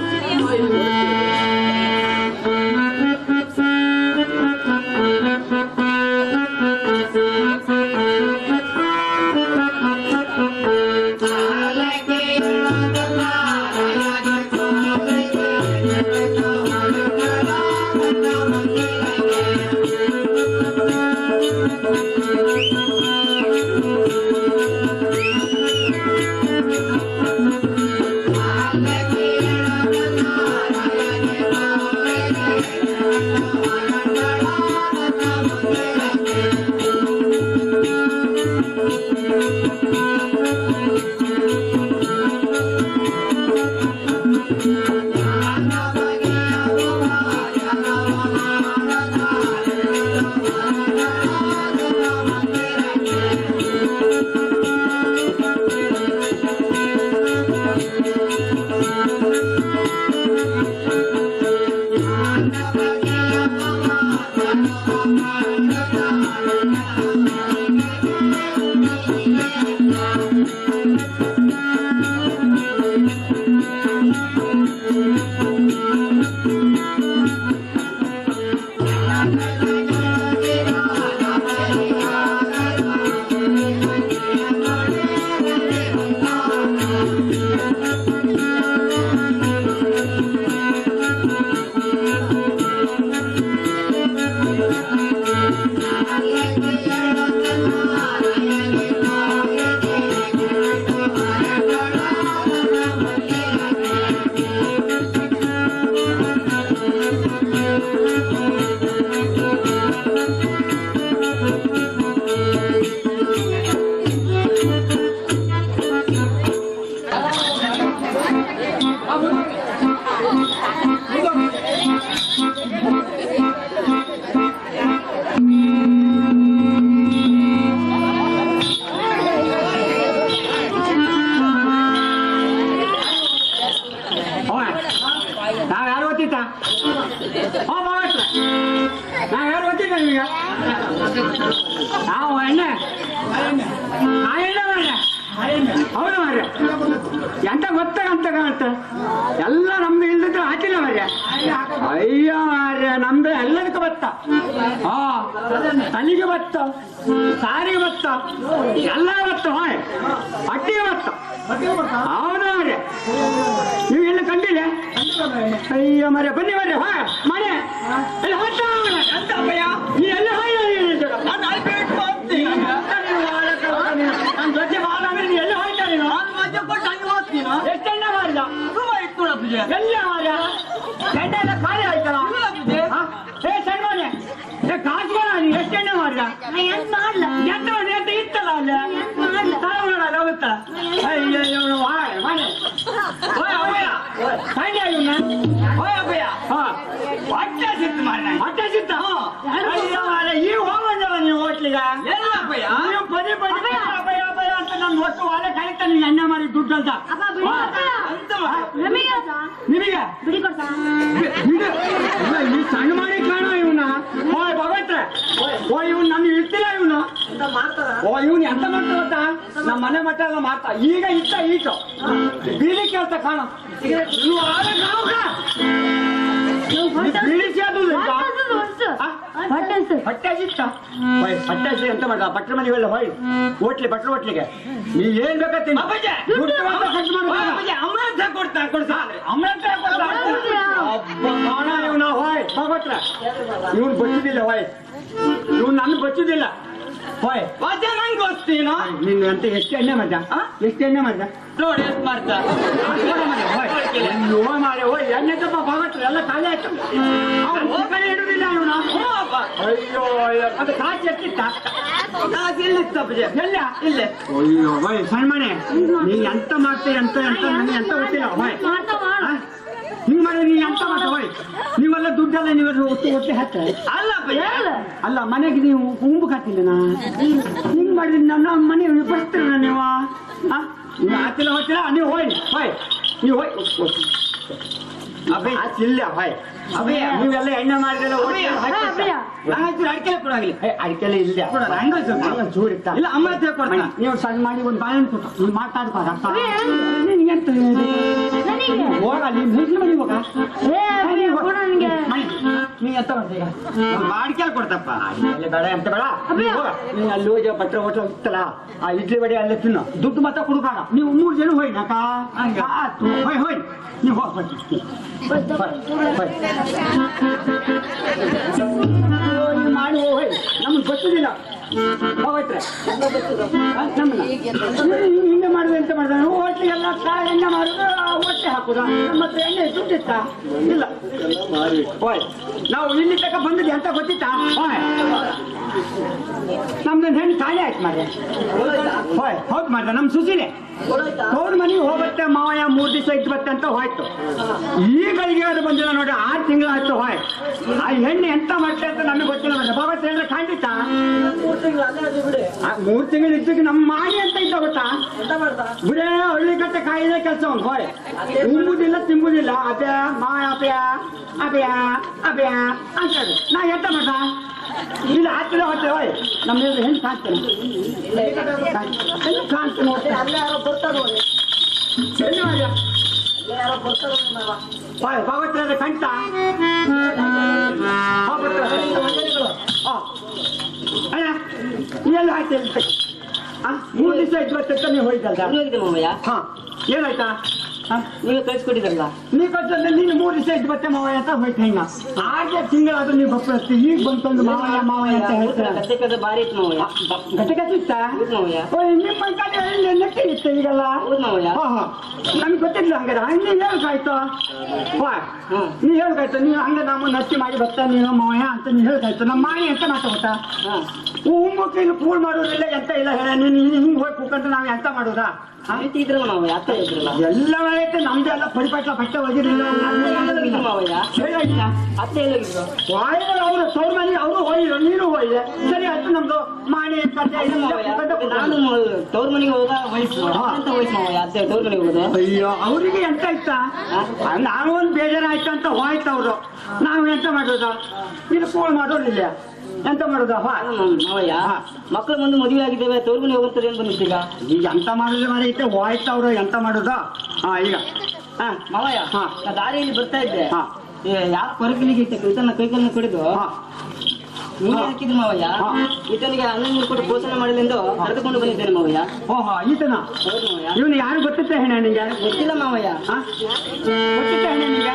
ನಾವ್ಯಾರು ಗೊತ್ತಿತ್ತ? ನಾವ್ಯಾರು ಗೊತ್ತಿಲ್ಲ ನಿಮಗೆ? ನಾವು ಎಣ್ಣೆ ಮಾರ್ರೆ. ಹೌದು ಮಾರ್ರೆ, ಎಂತ ಗೊತ್ತಾಗಂತ ಕಾಣುತ್ತೆ. ಎಲ್ಲ ನಮ್ದು ಇಲ್ದಿದ್ರೆ ಹಾಕಿಲ್ಲ ಮಾರ್ರೆ. ಅಯ್ಯೋ ಮಾರ್ರೆ, ನಮ್ದು ಎಲ್ಲದಕ್ಕೂ ಬತ್ತ. ತಲೆಗೆ ಬತ್ತ, ಸಾರಿಗೆ ಬತ್ತ, ಎಲ್ಲ ಬತ್ತ, ಅಟ್ಟಿಗೆ ಬತ್ತ. ಹೌದು ಮಾರ್ರೆ, ನೀವು ಎಲ್ಲ ಕಂಡಿಲ್ಲ? ಅಯ್ಯೋ ಮರೆ, ಬನ್ನಿ ಮರೆ, ಮನೆ ಎಲ್ಲ ನೀ ಎಲ್ಲ ನನ್ನ ಜೊತೆ ಬಾಳ ನೀ ಎಲ್ಲ ಹೋಯ್ತಾ ನೀನು? ಎಷ್ಟೆಣ್ಣ ಮಾಡಿದ? ಎಲ್ಲ ಮಾರ ಎಣ್ಣೆ ಎಲ್ಲ ಖಾಲಿ ಆಯ್ತಲ್ಲ? ಏ ಸಣ್ಣ ಕಾಸ್ಗಳ ನೀನು ಎಷ್ಟೆಣ್ಣೆ ಮಾಡಿದ? ಎಂತ ಇತ್ತಲ್ಲ ಅಲ್ಲ ಮಾಡೋದು ಹೋಗುತ್ತಾ? ಅಯ್ಯೋ ಮನೆ ಹೊಟ್ಟೆ ಸಿತ್ತ ಈ ಹೋಗಂದವ ನೀವು ಹೋಟ್ಲಿಗೆ ನೀವು ಪದೇ ಪದೇ ಅಭಯ ಅಭಯ ಅಂತ ನನ್ನ ಒಟ್ಟು ವಾಲೆ ಕಲಿತ ನೀವು ಎಣ್ಣೆ ಮಾಡಿ ದುಡ್ಡು ಅಂತ ನಿಮಗೆ ಈ ಸಣ್ಣ ಮಾಡಿ ಕಾಣ ಇವನ್ನ ಭಗವಂತ ಇವನು ನಮ್ಗೆ ಇರ್ತಿಲ್ಲ ಇವನು ಮಾಡ್ತಾರ ಓ ಇವನು ಎಂತ ಮಾಡ್ತಾ ಗೊತ್ತಾ, ನಮ್ಮ ಮನೆ ಮಟ್ಟ ಎಲ್ಲ ಮಾಡ್ತಾ ಈಗ ಇಷ್ಟ ಈಟು ಬೀದಿ ಕೇಳ್ತಾ ಕಾಣ ಹೊಟ್ಟೆ ಎಂತ ಮಾಡ ಬಟ್ರ ಮನೆಗೆಲ್ಲ ಹೋಯ್ ಹೋಟ್ಲಿಗೆ ನೀ ಏನ್ ಬೇಕತ್ತೀನಿ ಅಮೃತ ಕೊಡ್ತಾ ಇವನ ಹೋಯ್ ಭಗವತ್ರ ಇವನ್ ಬಚ್ಚುದಿಲ್ಲ ಹೋಯ್ ಇವ್ನು ನನ್ ಬಚ್ಚುದಿಲ್ಲ ಹೋಯ್ ನಂಗೆ ಓದ್ತೀನೋ ನೀನು ಅಂತ ಎಷ್ಟು ಎಣ್ಣೆ ಮಾಡ್ದ ಎಷ್ಟು ಎಣ್ಣೆ ಮಾಡ್ದ ನೋಡಿ ಎಷ್ಟು ಮಾಡ್ತಾ ಮಾಡಿ ಹೋಯ್ ಎಣ್ಣೆ ತಪ್ಪ ಭಗವತ್ರ ಎಲ್ಲ ಖಾಲಿ ಆಯ್ತು ಕಡೆ ಇಡುದಿಲ್ಲ ಇವನು ಅಯ್ಯೋ ಅದು ಕಾಚಿ ಎಷ್ಟಿತ್ತ ಎಲ್ಲಿತ್ತಪ್ಪ ಎಲ್ಲ ಇಲ್ಲೇ ಅಯ್ಯೋ ಹೋಯ್ ಸಣ್ಣ ಮನೆ ನೀನ್ ಎಂತ ಮಾಡ್ತೀರಿ ಅಂತ ನನಗೆ ಎಂತ ಗೊತ್ತಿಲ್ಲ ಹೋಯ್ ಹಿಂಗ್ ಮಾಡಿ ನೀ ಎಂತ ಮಾಡ್ತ ಹೋಯ್ ನೀವೆಲ್ಲ ದುಡ್ಡೆಲ್ಲ ನೀವೆಲ್ಲ ಒತ್ತಿ ಹಾಕ ಅಲ್ಲ ಮನೆಗೆ ನೀವು ಉಂಬು ಕಾತಿಲ್ಲ ಹಿಂಗ್ ಮಾಡಿದ್ರಿ ನನ್ನ ಮನೆ ಬರ್ತೀರ ನೀವು ನೀವು ಹಾಕಿಲ್ಲ ಹೋಗ್ತೀರಾ ನೀವು ಹೋಯ್ ನೀವು ಹೋಯ್ ಅಭಯ ಇಲ್ಲ ಹೋಯ್ ಅಭಯ ನೀವೆಲ್ಲ ಎಣ್ಣೆ ಮಾಡಿದ್ರೆ ಅಡಿಕೆ ಕೊಡಾಗಲಿ ಅಡಿಕೆಲ್ಲ ಇಲ್ಲ ಜೋರ್ ಇತ್ತ ಇಲ್ಲ ಅಮ್ಮ ಕೊಡ್ತೀನಿ ನೀವು ಸಣ್ಣ ಮಾಡಿ ಒಂದು ಬಾಳೆಹಣ್ಣು ಕೊಟ್ಟು ನೀವು ಮಾತಾಡ್ಬಾರ ಎಂತ ಹೋಗಲಿ ಮುಸ್ಲಿ ಮನೆ ಹೋಗ ನೀ ಎಂತ ಮಾಡ್ತೀಗ ಅಡಿಕೆ ಕೊಡ್ತಪ್ಪ ಅಡಿಕೆ ಬೇಡ ಎಂತ ಬೇಡ ನೀ ಅಲ್ಲಿ ಹೋಗಿ ಬಟ್ರೆ ಹೋಟ್ಲ ಇತ್ತಲ್ಲ ಆ ಇಡ್ಲಿ ಬಡಿ ಅಲ್ಲೇ ತಿನ್ನು ದುಡ್ಡು ಮಾತ್ರ ಕೊಡ್ಬೇಡ ನೀವು 3 ಜನ ಹೋಯ್ ನಾಕ ಹೋಯ್ ನೀವು ಹೋಗ್ಬಿಟ್ಟು ಮಾಡಿ ಹೋಯ್ ನಮ್ಗೆ ಗೊತ್ತಿಲ್ಲ ಹೋಗ್ರೆ ಹಿಂಗೆ ಮಾಡಿದ್ರೆ ಎಂತ ಮಾಡಿದ್ರೆ ಹೋಟ್ಲಿಗೆಲ್ಲ ಕಾಳು ಎಣ್ಣೆ ಮಾಡಿದ್ರೆ ಹೊಟ್ಟೆ ಹಾಕುದ ಮತ್ತೆ ಎಣ್ಣೆ ದುಡ್ಡಿತ್ತ ಇಲ್ಲ ಹೋಯ್ ನಾವು ಇಲ್ಲಿ ತಕ ಬಂದಿದ್ದೆ ಅಂತ ಗೊತ್ತಿತ್ತಾ ಹೋಯ್ ನಮ್ದೊಂದು ಹೆಣ್ಣು ಖಾಲಿ ಆಯ್ತು ಮಾಡ್ರೆ ಹೋಯ್ ಹೌದು ಮಾಡ್ದೆ ನಮ್ಮ ಸುಸಿನೇ ತೋರ್ ಮನೆಗೆ ಹೋಗುತ್ತೆ ಮಾವಯ್ಯ 3 ದಿವಸ ಇದ್ದು ಬತ್ತೆ ಅಂತ ಹೋಯ್ತು ಈಗಳಿಗೆ ಅದು ಬಂದಿಲ್ಲ ನೋಡಿ 6 ತಿಂಗಳು ಆಯ್ತು ಹೋಯ್ ಆ ಹೆಣ್ಣು ಎಂತ ಮಾಡ್ತೆ ಅಂತ ನಮಗೆ ಗೊತ್ತಿಲ್ಲ ಮತ್ತೆ ಬಾಬತ್ ಹೇಳಿದ್ರೆ ಖಂಡಿತ 3 ತಿಂಗಳು ಇದ್ದಕ್ಕೆ ನಮ್ಮ ಮಾಡಿ ಅಂತ ಇದ್ದ ಗೊತ್ತಾ ಬರೇ ಹಳ್ಳಿ ಕಟ್ಟೆ ಕಾಯಿಲೆ ಕೆಲಸ ಅವ್ನು ಹೋಯ್ ಉಂಬುದಿಲ್ಲ ತಿಂಬುದಿಲ್ಲ ಅಬ್ಯಾ ಮಾವಯ್ಯ ಅಬ್ಯಾ ಅಂತ ನಾ ಎಂತ ಮಾಡ ಇಲ್ಲ ಹಾಕಿಲ್ಲ ಹೊಟ್ಟೆ ಹೋಯ್ ನಮ್ಮ ಹೆಣ್ಣು ಕಾಣ್ತೇನೆ ಕಾಣ್ತೇನೆ ಅಲ್ಲೇ ಯಾರೋ ಬರ್ತಾರೆ ಭಗವತ್ರ ಕಂಠ ಅಲ್ಲ ಎಲ್ಲ ಆಯ್ತು 3 ದಿವಸ ಆಯ್ತು ಮತ್ತೆ ನೀವು ಹೋಯ್ತಲ್ಲ ಹಾ ಏನಾಯ್ತಾ ನೀವೇ ಕಳಿಸ್ಕೊಟ್ಟಿದ್ರಲ್ಲ ನೀ ಕಳ್ಸಲ್ಲ ನೀನು 3 ದಿವಸ ಇದ್ದು ಮತ್ತೆ ಮಾವಯ್ಯ ಅಂತ ಹೋಯ್ತು ಹೆಂಗ 6 ತಿಂಗಳಾದ್ರೂ ನೀವು ಬಪ್ಪಳಸ್ತಿ ಈಗ ಬಂತಂದು ಮಾವಯ್ಯ ಅಂತ ಹೇಳ್ತೀರ ಗಟ್ಟೆ ಬಾರಿ ಇತ್ತು ಮಾವಯ್ಯ ಗಟ್ಟೆ ಇತ್ತ ನಿಮ್ಮ ಕಡೆ ನೆಟ್ಟಿ ಇತ್ತು ಈಗೆಲ್ಲ ನಮ್ಗೆ ಗೊತ್ತಿಲ್ಲ ಹಂಗಾರೆ ನೀವ್ ಹೇಳ್ಕಾಯ್ತು ನೀವ್ ಹೇಳ್ಕಾಯ್ತು ನೀವು ಹಂಗ ನಾವು ನಚ್ಚಿ ಮಾಡಿ ಬರ್ತಾ ನೀನು ಮಾವಯ್ಯ ಅಂತ ನೀವ್ ಹೇಳ್ಕಾಯ್ತು ನಮ್ಮ ಮಾಯಿ ಎಂತ ಮಾತಾಡ್ತಾ ಉಮ್ಮಕ್ಕಿನ ಕೂಳ್ ಮಾಡೋದಿಲ್ಲ ಎಂತ ಇಲ್ಲ ಹೇಳ ನೀನು ಹಿಂಗ್ ಹೋಗಿ ಕೂಕಂತ ನಾವ್ ಎಂತ ಮಾಡೋದಾ ಎಲ್ಲ ಐತೆ ನಮ್ದು ಎಲ್ಲ ಪರಿಪಾಟ್ಲ ಬಟ್ಟೆ ಒಗಿರಲಿಲ್ಲ ಅವರು ಸೌರ್ ಮನೆ ಅವರು ಹೋಗಿದ್ರು ನೀನು ಹೋಗಿದೆ ಸರಿ ಆಯ್ತು ನಮ್ದು ಮಾಡಿ ನಾನು ತವ್ರ ಮನೆಗೆ ಹೋದ ವಯಸ್ಸು ಅತ್ತೆ ತವ್ರ ಮನೆಗೆ ಹೋದ ಅಯ್ಯೋ ಅವ್ರಿಗೆ ಎಂತ ಇತ್ತ ನಾನು ಒಂದು ಬೇಜಾರಾಯ್ತು ಅಂತ ಹೋಯ್ತು ಅವರು ನಾವು ಎಂತ ಮಾಡೋದು ಇದು ಕೂಳ್ ಮಾಡೋದಿಲ್ಲ ಎಂತ ಮಾಡುದ ಮಾವಯ್ಯ ಮಕ್ಕಳು ಮುಂದೆ ಮದುವೆ ಆಗಿದ್ದೇವೆ ತವ್ರ ಮನೆ ಹೋಗ್ತಾರೆ ಏನ್ ಬಂದಿದ್ದೀಗ ಈಗ ಎಂತ ಮಾಡುದು ಮನೆ ಐತೆ ಹೋಯ್ತು ಅವರು ಎಂತ ಮಾಡುದ ಈಗ ಮಾವಯ್ಯ ನಾ ದಾರಿಯಲ್ಲಿ ಬರ್ತಾ ಇದ್ದೆ ಯಾವ ಕೊರಕಲಿಗೆ ಈತನ ಕೈಕಲ್ನ ಕುಡಿದು ನೀನು ಹಾಕಿದ್ರು ಮಾವಯ್ಯ ಈತನಿಗೆ 11 ಕೊಟ್ಟು ಪೋಷಣೆ ಮಾಡಲೆಂದು ಕರೆದುಕೊಂಡು ಬಂದಿದ್ದೇನೆ ಮಾವಯ್ಯ ಈತನ ಇವನು ಯಾರು ಗೊತ್ತಿತ್ತ ಹೆಣ್ಣ ನಿಂಗೆ ಗೊತ್ತಿಲ್ಲ ಮಾವಯ್ಯ ಗೊತ್ತಿತ್ತ ಹೆಣ್ಣ ನಿಂಗೆ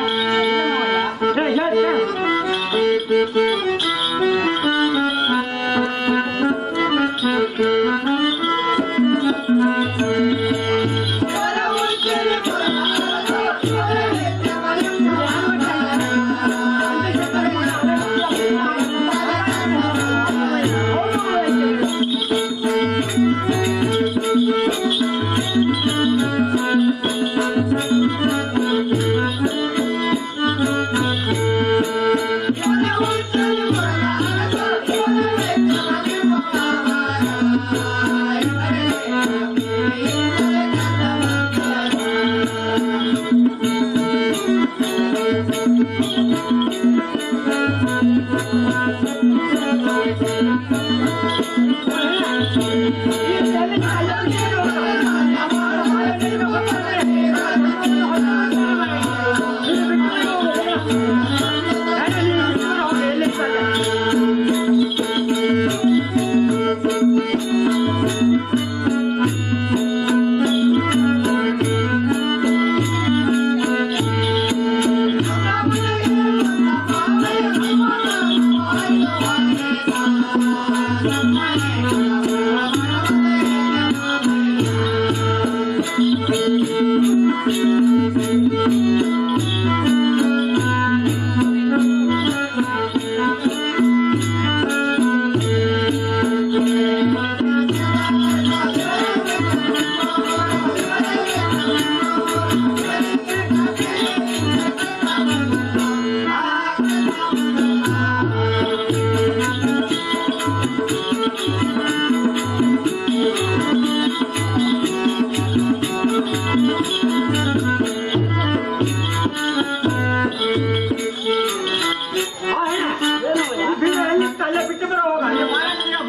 ಬಿಟ್ಟು ಬರೋ ಹೋಗ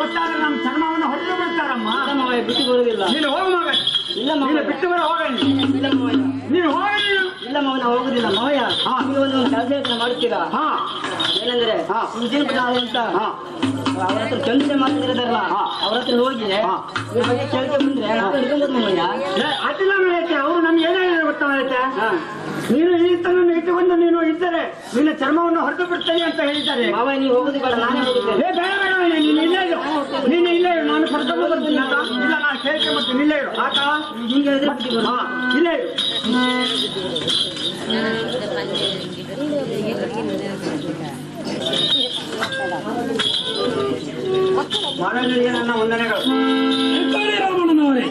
ಗೊತ್ತಾದ್ರೆ ನಮ್ಮ ಚರ್ಮವನ್ನು ಹೊಡೆದು ಬಿಡ್ತಾರಮ್ಮ. ಬಿಟ್ಟು ಬರುವುದಿಲ್ಲ. ನೀನು ಹೋಗ ಮಗ. ಇಲ್ಲ ನೀನು ಮಾವಯ್ಯ. ಬಿಟ್ಟು ಬರೋ ಹೋಗ. ಇಲ್ಲ ಮಾವಯ್ಯ. ನೀನು ಹೋಗ. ಇಲ್ಲ ಮಾವನ ಹೋಗುದಿಲ್ಲ ಮಾವಯ್ಯ. ನೀವು ಒಂದು ಕೆಲಸ ಮಾಡ್ತೀರಾ? ಏನಂದ್ರೆ ವಿಜಯಪುರ ಅಂತ ಅವ್ರ ಹತ್ರ ಚಂದ್ರ ಮಾತಾಡಿದಾರಲ್ಲ, ಅವ್ರ ಹತ್ರ ಹೋಗಿ ಇವ್ರ ಬಗ್ಗೆ ಕೇಳ್ಕೆ ಬಂದ್ರೆ ನಾವು ಹಿಡ್ಕೊಂಬೋದು ಮಾವಯ್ಯ. ಅದಿಲ್ಲ ಮಾಡೈತೆ. ಅವರು ನಮ್ಗೆ ಏನಾಗಿದೆ ಗೊತ್ತಾಗೈತೆ, ನೀನು ಈ ತನ್ನ ಇಟ್ಟುಕೊಂಡು ನೀನು ಇದ್ದರೆ ನಿನ್ನ ಚರ್ಮವನ್ನು ಹೊರತು ಬಿಡ್ತೇನೆ ಅಂತ ಹೇಳಿದ್ದಾರೆ. ಮಾವಯ್ಯ ನೀವು ಹೋಗುದು ಬೇಡ, ನಾನೇ ಹೋಗುತ್ತೇನೆ. ಬೇಡ ಬೇಡ, ನೀನು ಇಲ್ಲೇ ಇರು. ನೀನು ಇಲ್ಲೇ ಇರು, ನಾನು ಕರ್ಕೊಂಡು ಬರ್ತೀನಿ. ಇಲ್ಲ, ನಾನು ಕೇಳ್ಕೆ ಬರ್ತೀನಿ. ಇಲ್ಲೇ ಇರು ಆತ. ಹಿಂಗೆ ಹೇಳಿದ್ರೆ ಇಲ್ಲೇ ಇರು. ಮಹಾರಾಜರಿಗೆ ನನ್ನ ವಂದನೆಗಳು. ರಾಮಣ್ಣನವರೇ,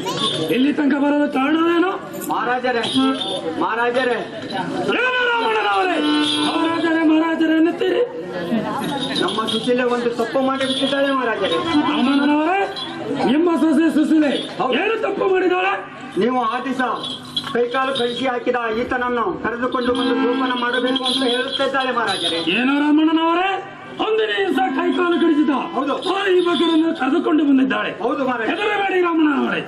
ಇಲ್ಲಿ ತನಕ ಬರೋದ ಕಾರಣವೇನು? ಮಹಾರಾಜರೇ ಮಹಾರಾಜರೇ ಏನು ರಾಮಣ್ಣನವರೇ? ಮಹಾರಾಜರೇ ಎನ್ನುತ್ತೀರಿ? ನಮ್ಮ ಸುಶೀಲೆ ಒಂದು ತಪ್ಪು ಮಾಡಿ ಬಿಟ್ಟಿದ್ದಾಳೆ ಮಹಾರಾಜರೇ. ರಾಮಣ್ಣನವರೇ, ನಿಮ್ಮ ಸೊಸೆ ಸುಶೀಲೆ ಏನು ತಪ್ಪು ಮಾಡಿದಾಳೆ? ನೀವು ಆ ದಿವಸ ಕೈಕಾಲು ಕಳಿಸಿ ಹಾಕಿದ ಈತನನ್ನು ಕರೆದುಕೊಂಡು ಬಂದು ಜೋಪಾನ ಮಾಡಬೇಕು ಅಂತ ಹೇಳುತ್ತಿದ್ದಾಳೆ ಮಹಾರಾಜರೇ. ಏನೋ ರಾಮಣ್ಣನವರೇ, ಒಂದಿನ ದಿವಸ ಕೈಕಾಲು ಕಡಿಸಿದ ಹೌದು. ಈ ಮಕ್ಕಳನ್ನು ಕರೆದುಕೊಂಡು ಬಂದಿದ್ದಾಳೆ. ಹೌದು ಮಹಾರಾಜ. ಹೆದರಬೇಡಿ ರಾಮಣ್ಣನವರೇ,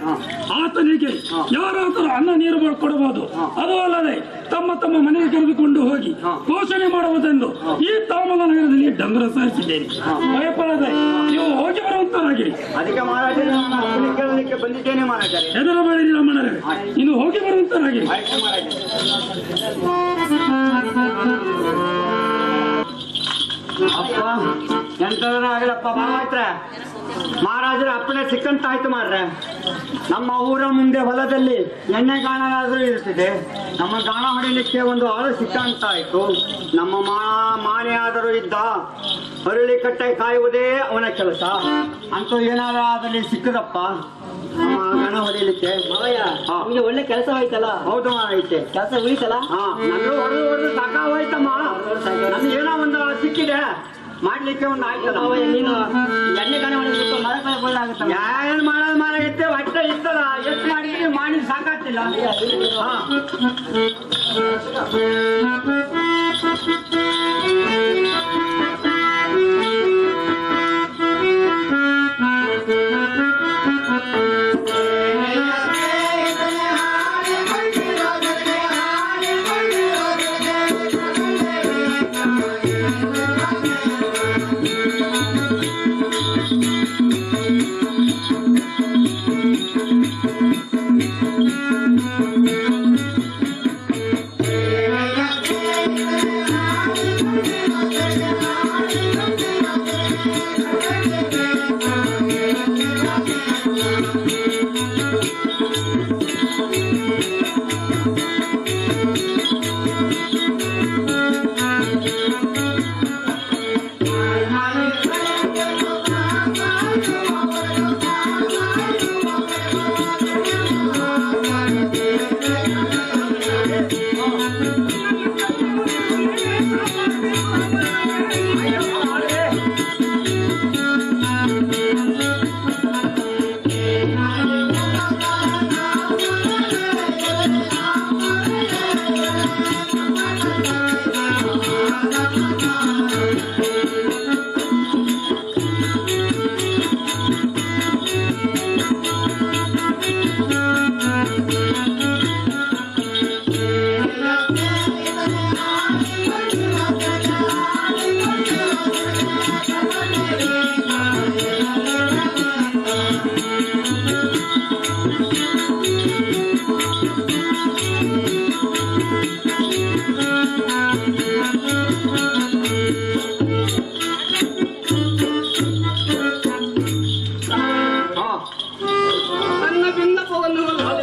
ಆತನಿಗೆ ಯಾರಾದರೂ ಅನ್ನ ನೀರು ಕೊಡಬಹುದು. ಅದು ಅಲ್ಲದೆ ತಮ್ಮ ತಮ್ಮ ಮನೆಗೆ ಕರೆದುಕೊಂಡು ಹೋಗಿ ಪೋಷಣೆ ಮಾಡುವುದೆಂದು ಈ ತಾಮಲ ನಗರದಲ್ಲಿ ಡಂಗುರ ಸಾರಿಸಿದ್ದೇನೆ. ಭಯಪಡದೆ ನೀವು ಹೋಗಿ ಬರುವಂತರಾಗಿ. ಅದಕ್ಕೆ ಮಹಾರಾಜರೇ ನನ್ನ ಅಪ್ಪಣೆ ಕೇಳಲಿಕ್ಕೆ ಬಂದಿದ್ದೇನೆ ಮಹಾರಾಜರೇ. ಹೆದರಬೇಡಿ ರಾಮಣ್ಣರೇ, ಇನ್ನು ಹೋಗಿ ಬರುವಂತರಾಗಿ. ಆಯ್ತು ಮಹಾರಾಜರೇ. ಅಪ್ಪ ಎಂತದನ ಆಗಲಪ್ಪ ಮಾತ್ರ ಮಹಾರಾಜರ ಅಪ್ಪಣೆ ಸಿಕ್ಕಂತಾಯ್ತು ಮಾರ್ರೆ. ನಮ್ಮ ಊರ ಮುಂದೆ ಹೊಲದಲ್ಲಿ ಎಣ್ಣೆ ಗಾಣಾದ್ರೂ ಇರ್ತಿದೆ. ನಮ್ಮ ಗಾಣ ಹೊಡಿಲಿಕ್ಕೆ ಒಂದು ಆಳು ಸಿಕ್ಕಂತಾಯ್ತು. ನಮ್ಮ ಮಾನೆ ಆದರೂ ಇದ್ದ ಹರಳಿ ಕಟ್ಟೆ ಕಾಯುವುದೇ ಅವನ ಕೆಲಸ. ಅಂತೂ ಏನಾದ್ರೂ ಅದರಲ್ಲಿ ಸಿಕ್ಕದಪ್ಪ ನಮ್ಮ ಗಾಣ ಹೊಡಿಲಿಕ್ಕೆ. ಮಾವಯ್ಯ ನಿಮ್ಗೆ ಒಳ್ಳೆ ಕೆಲಸ ಹೋಯ್ತಲ್ಲ? ಹೌದು ಮಾರೈತೆ, ಕೆಲಸ ಉಳಿತಲ್ಲ? ನಮ್ಗೆ ಹೊಡೆದು ಸಾಕಾಗೋಯ್ತಮ್ಮ. ನಮ್ಗೆ ಏನೋ ಒಂದು ಸಿಕ್ಕಿದೆ ಮಾಡ್ಲಿಕ್ಕೆ ಒಂದು ಆಯ್ತಲ್ಲ. ನೀನು ಎಣ್ಣೆ ಗಾಣ ಮಾಡಿದ್ರೆ ಮರ ಕೊಳ್ಳಾಗುತ್ತಲ್ಲ. ಏನ್ ಮಾಡೋದು ಮಾರಾಗತ್ತೆ, ಹೊಟ್ಟೆ ಇತ್ತಲ್ಲ ಎಷ್ಟು ಮಾಡಿದ್ರೆ ಮಾಡಿ ಸಾಕಾಗ್ತಿಲ್ಲ.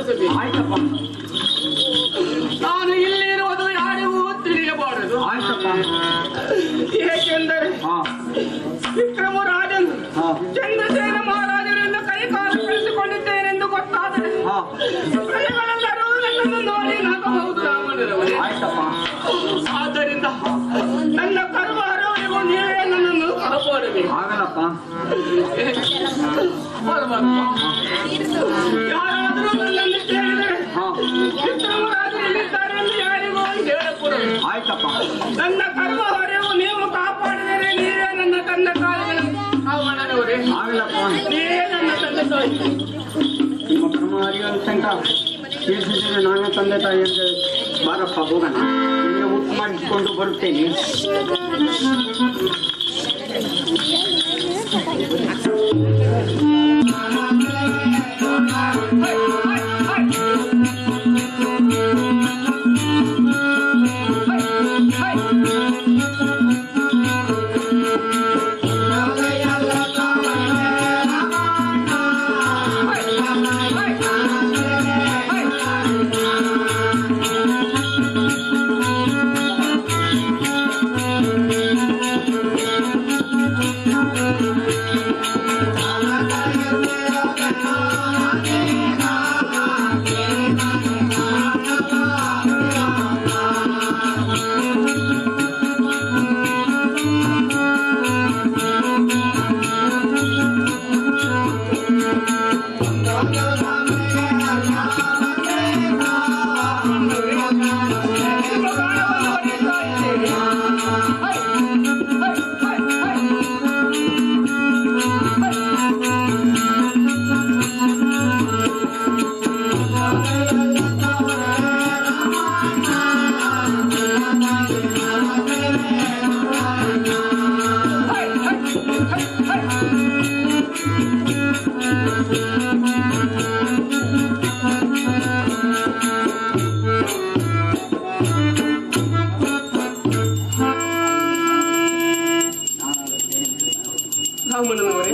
ತೋರಿಸಬೇಕು. ಆಯ್ತಪ್ಪ ನಾನು ಇಲ್ಲಿರುವುದು ಯಾರಿಗೂ ತಿಳಿಯಬಾರದು. ಆಯ್ತಪ್ಪ. ಏಕೆಂದರೆ ಹಾ ವಿಕ್ರಮರಾಜನು ಹಾ ಚಂದ್ರಸೇನ ಮಹಾರಾಜರಿಂದ ಕೈಕಾಲು ಕಳಿಸಿಕೊಂಡಿದ್ದೇನೆಂದು ಗೊತ್ತಾದರೆ ಹಾ ಪ್ರಜೆಗಳೆಲ್ಲರೂ ನನ್ನನ್ನು ನೋಡಿ ನಗಬಹುದು ರಾಮನರವರೇ. ಆಯ್ತಪ್ಪ. ಆದ್ದರಿಂದ ನನ್ನ ಕರ್ಮ ಹರವರಿಗೂ ನೀವೇ ನನ್ನನ್ನು ಕಾಪಾಡಬೇಕು. ಆಗಲ್ಲಪ್ಪ. ಪರಮಾತ್ಮ, ಯಾರಾದರೂ ನನ್ನನ್ನು ಕೇಳಿದರೆ ಹಾ ವಿಕ್ರಮರಾಜರು ಎಲ್ಲಿದ್ದಾರೆ ಎಂದು ಯಾರಿಗೂ ಹೇಳಕೂಡದು. ಆಯ್ತಪ್ಪ. ನನ್ನ ಕರ್ಮ ಹೊರೆಯು ನೀವು ಕಾಪಾಡಿದರೆ ನೀವೇ ನನ್ನ ತಂದೆ ತಾಯಿಗಳು. ರಾವಣನವರೇ, ಆಗಲ್ಲಪ್ಪ. ನೀವೇ ನನ್ನ ತಂದೆ ತಾಯಿ. ನಿಮ್ಮ ಕರ್ಮ ಹರಿಯಲು ಶಂಕ ತೀರ್ಸಿದ್ರೆ ನಾನೇ ತಂದೆ ತಾಯಿ ಅಂತ ಬಾರಪ್ಪ ಹೋಗೋಣ. ನಿಮಗೆ ಊಟ ಮಾಡಿಸಿಕೊಂಡು ಬರುತ್ತೇನೆ. ರಾಮನವರೇ,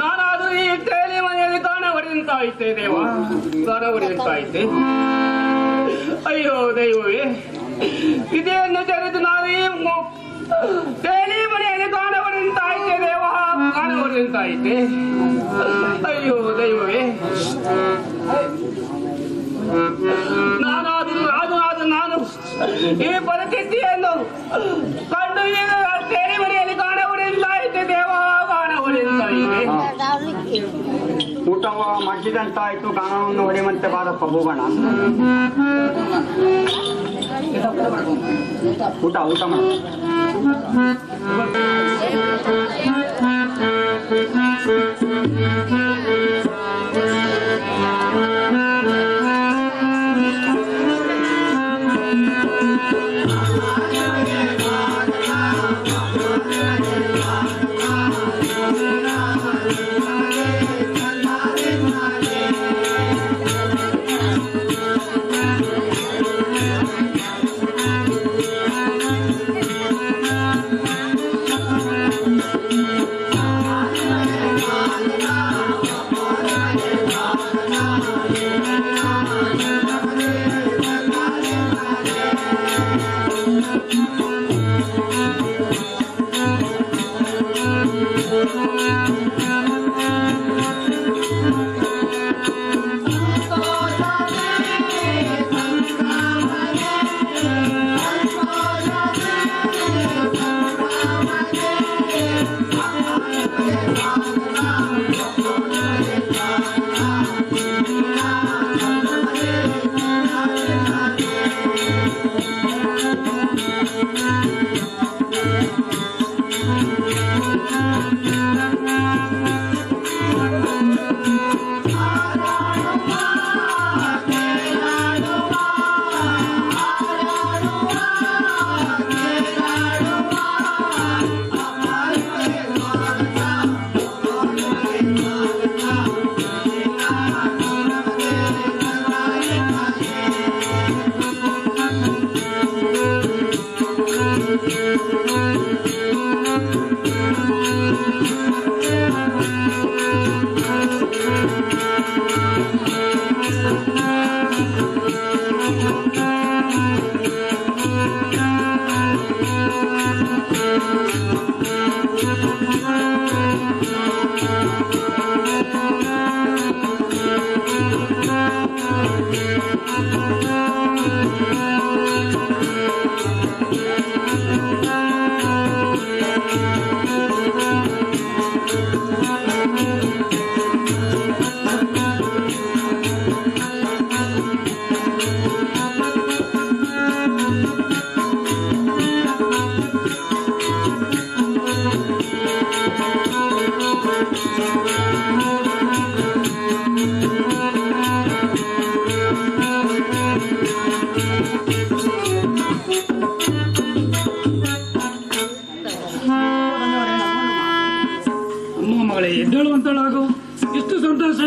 ನಾನಾದರೂ ಈ ತೇಲಿ ಮನೆಯಲ್ಲಿ ಗಾನ ಹೊಡೆದಂತಾಯಿತೆ ದೇವ, ಗಾನ ಹೊಡೆದಂತಾಯಿತೆ. ಅಯ್ಯೋ ದೈವವೇ, ಇದೇನು ಜರಿದು ನಾನು ಈ ತೇಲಿ ಮನೆಯಲ್ಲಿ ಗಾನ ಹೊಡೆದಂತಾಯಿತೆ ದೇವ, ಗಾನ ಹೊಡೆದಂತಾಯಿತೆ. ಅಯ್ಯೋ ದೈವವೇ, ನಾನಾದರೂ ನಾನು ಈ ಪರಿಸ್ಥಿತಿಯನ್ನು ಕಂಡು ಈಗ ತೇಲಿ ಮನೆಯಲ್ಲಿ ಗಾನ ಹೊಡೆದಂತಾಯಿತೆ ದೇವ, ಗಾನ ಹೊಡೆದಂತಾಯಿತೆ. ಊಟ ಮಾಡಿಸಿದಂತಾಯ್ತು. ಗಾನವನ್ನು ಹೊಡೆಯುವಂತೆ ಬಾರಪ್ಪ ಹೋಗೋಣ. ಊಟ ಮಾಡಿ.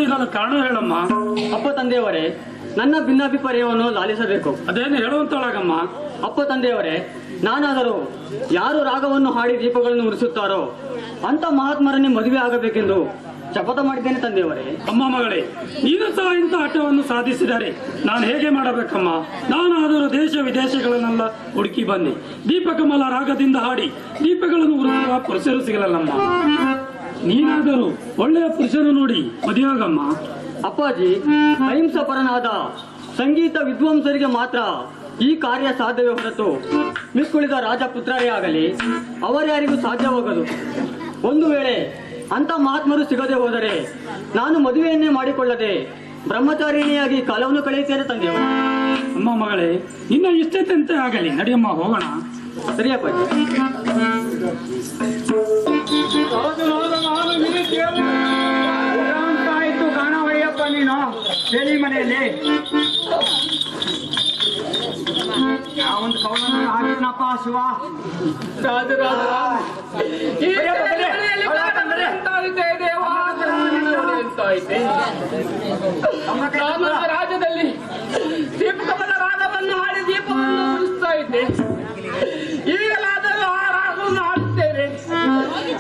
ಸಿಗಲು ಕಾರಣ ಹೇಳಮ್ಮ. ಅಪ್ಪ ತಂದೆಯವರೇ, ನನ್ನ ಭಿನ್ನಾಭಿಪ್ರಾಯವನ್ನು ಲಾಲಿಸಬೇಕು. ಅದೇನು ಹೇಳುವಂತಳಾಗಮ್ಮ. ಅಪ್ಪ ತಂದೆಯವರೇ, ನಾನಾದರೂ ಯಾರು ರಾಗವನ್ನು ಹಾಡಿ ದೀಪಗಳನ್ನು ಉರಿಸುತ್ತಾರೋ ಅಂತ ಮಹಾತ್ಮರನ್ನೇ ಮದುವೆ ಆಗಬೇಕೆಂದು ಶಪಥ ಮಾಡಿದ್ದೇನೆ ತಂದೆಯವರೇ. ಅಮ್ಮ ಮಗಳೇ, ನೀನು ಸಹ ಇಂಥ ಹಠವನ್ನು ಸಾಧಿಸಿದರೆ ನಾನು ಹೇಗೆ ಮಾಡಬೇಕಮ್ಮ? ನಾನಾದರೂ ದೇಶ ವಿದೇಶಗಳನ್ನೆಲ್ಲ ಹುಡುಕಿ ಬನ್ನಿ, ದೀಪಕಮಲ ರಾಗದಿಂದ ಹಾಡಿ ದೀಪಗಳನ್ನು ಉರಿಸುವ ಪುರುಷರು ಸಿಗಲಲ್ಲಮ್ಮ. ನೀನಾದರೂ ಒಳ್ಳೆಯ ಪುರುಷರು ನೋಡಿ ಮದುವೆಯಾಗಮ್ಮ. ಅಪ್ಪಾಜಿ, ಅಹಿಂಸಪರನಾದ ಸಂಗೀತ ವಿದ್ವಾಂಸರಿಗೆ ಮಾತ್ರ ಈ ಕಾರ್ಯ ಸಾಧ್ಯವೇ ಹೊರತು ಮಿಕ್ಕುಳಿದ ರಾಜಪುತ್ರರೇ ಆಗಲಿ ಅವರ್ಯಾರಿಗೂ ಸಾಧ್ಯವಾಗದು. ಒಂದು ವೇಳೆ ಅಂತ ಮಹಾತ್ಮರು ಸಿಗದೆ ಹೋದರೆ ನಾನು ಮದುವೆಯನ್ನೇ ಮಾಡಿಕೊಳ್ಳದೆ ಬ್ರಹ್ಮಚಾರಿಣಿಯಾಗಿ ಕಾಲವನ್ನು ಕಳೆಯುತ್ತೇನೆ ತಂದೆಯವರು. ಅಮ್ಮ ಮಗಳೇ, ನಿನ್ನ ಇಷ್ಟದಂತೆ ಆಗಲಿ, ನಡಿಯಮ್ಮ ಹೋಗೋಣ. ಸರಿಯಪ್ಪಾಜಿ. ಆಯ್ತು ಕಾಣವಯ್ಯಪ್ಪ ನೀನು ಹೇಳಿ ಮನೆಯಲ್ಲಿ ಯಾವೊಂದು ಕವಲನ್ನು ಹಾಕಿನಪ್ಪ ಶಿವ. ರಾಜ್ಯದಲ್ಲಿ ದೀಪಕಮಲ ರಾಗವನ್ನು ಹಾಡಿ ದೀಪವನ್ನು ಉರಿಸ್ತಾ ಇದ್ದೆ. ಈಗಲಾದರೂ ಆ ರಾಗವನ್ನು ಹಾಡುತ್ತೇನೆ,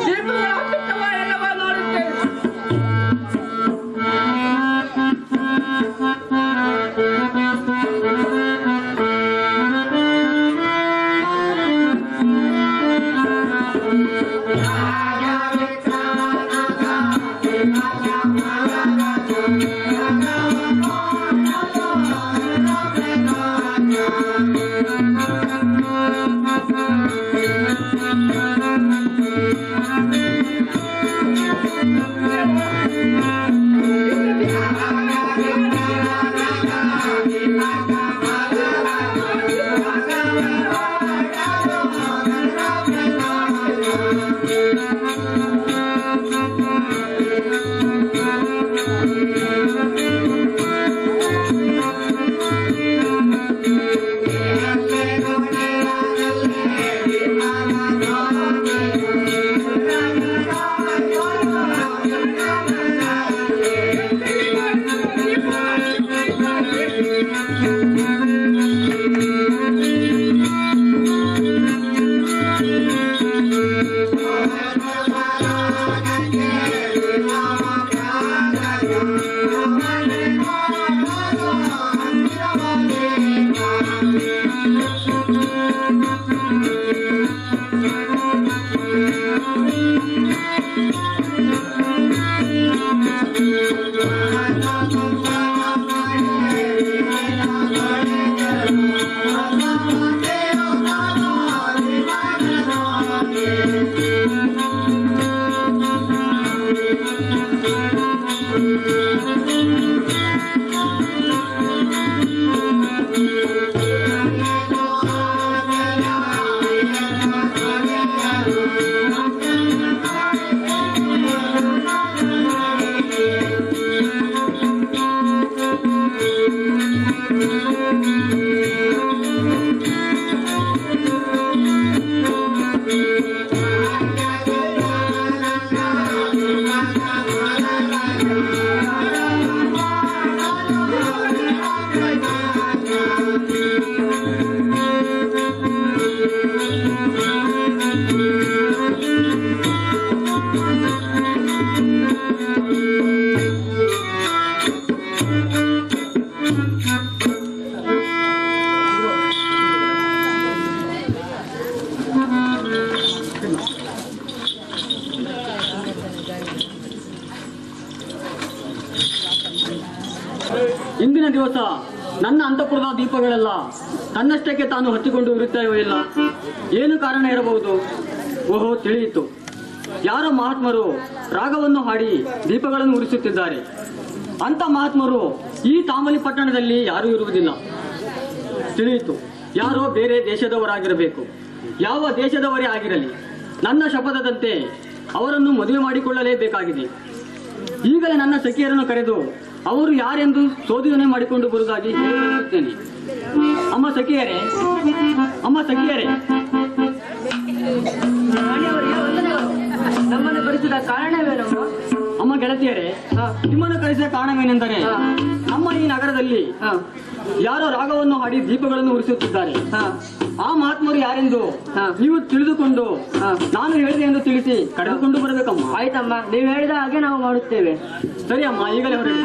ದೀಪಗಳ ಅತ್ಯುತ್ತಮ ಎಲ್ಲವ ನೋಡುತ್ತೇನೆ. ಇಂದಿನ ದಿವಸ ನನ್ನ ಅಂತಃಪುರದ ದೀಪಗಳೆಲ್ಲ ತನ್ನಷ್ಟಕ್ಕೆ ತಾನು ಹಚ್ಚಿಕೊಂಡು ಇರುತ್ತೇವೋ ಇಲ್ಲ, ಏನು ಕಾರಣ ಇರಬಹುದು? ಓಹೋ, ತಿಳಿಯಿತು. ಯಾರೋ ಮಹಾತ್ಮರು ರಾಗವನ್ನು ಹಾಡಿ ದೀಪಗಳನ್ನು ಉರಿಸುತ್ತಿದ್ದಾರೆ. ಅಂತ ಮಹಾತ್ಮರು ಈ ತಾಮಲಿ ಪಟ್ಟಣದಲ್ಲಿ ಯಾರೂ ಇರುವುದಿಲ್ಲ. ತಿಳಿಯಿತು, ಯಾರೋ ಬೇರೆ ದೇಶದವರಾಗಿರಬೇಕು. ಯಾವ ದೇಶದವರೇ ಆಗಿರಲಿ, ನನ್ನ ಶಪಥದಂತೆ ಅವರನ್ನು ಮದುವೆ ಮಾಡಿಕೊಳ್ಳಲೇಬೇಕಾಗಿದೆ. ಈಗಲೇ ನನ್ನ ಸಖಿಯರನ್ನು ಕರೆದು ಅವರು ಯಾರೆಂದು ಶೋಧನೆ ಮಾಡಿಕೊಂಡು ಬರುವುದಾಗಿ ಹೇಳುತ್ತೇನೆ. ಅಮ್ಮ ಸಖಿಯರೇ, ಅಮ್ಮ ಸಖಿಯರೇ, ನಮ್ಮನ್ನು ಬರಿಸಿದ ಕಾರಣವೇನಮ್ಮ? ಅಮ್ಮ ಗೆಳತಿಯರೇ, ನಿಮ್ಮನ್ನು ಕರೆಸಿದ ಕಾರಣವೇನೆಂದರೆ ನಮ್ಮ ಈ ನಗರದಲ್ಲಿ ಯಾರೋ ರಾಗವನ್ನು ಹಾಡಿ ದೀಪಗಳನ್ನು ಉರಿಸುತ್ತಿದ್ದಾರೆ. ಆ ಮಹಾತ್ಮರು ಯಾರೆಂದು ನೀವು ತಿಳಿದುಕೊಂಡು ನಾನು ಹೇಳಿದೆ ಎಂದು ತಿಳಿಸಿ ಕರೆದುಕೊಂಡು ಬರಬೇಕಮ್ಮ. ಆಯ್ತಮ್ಮ, ನೀವು ಹೇಳಿದ ಹಾಗೆ ನಾವು ಮಾಡುತ್ತೇವೆ. ಸರಿ ಅಮ್ಮ, ಈಗಲೇ ಹೊರಡಿ.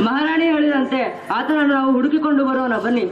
ಮಹಾರಾಣಿ ಹೇಳಿದಂತೆ ಆತನನ್ನು ನಾವು ಹುಡುಕಿಕೊಂಡು ಬರೋಣ, ಬನ್ನಿ.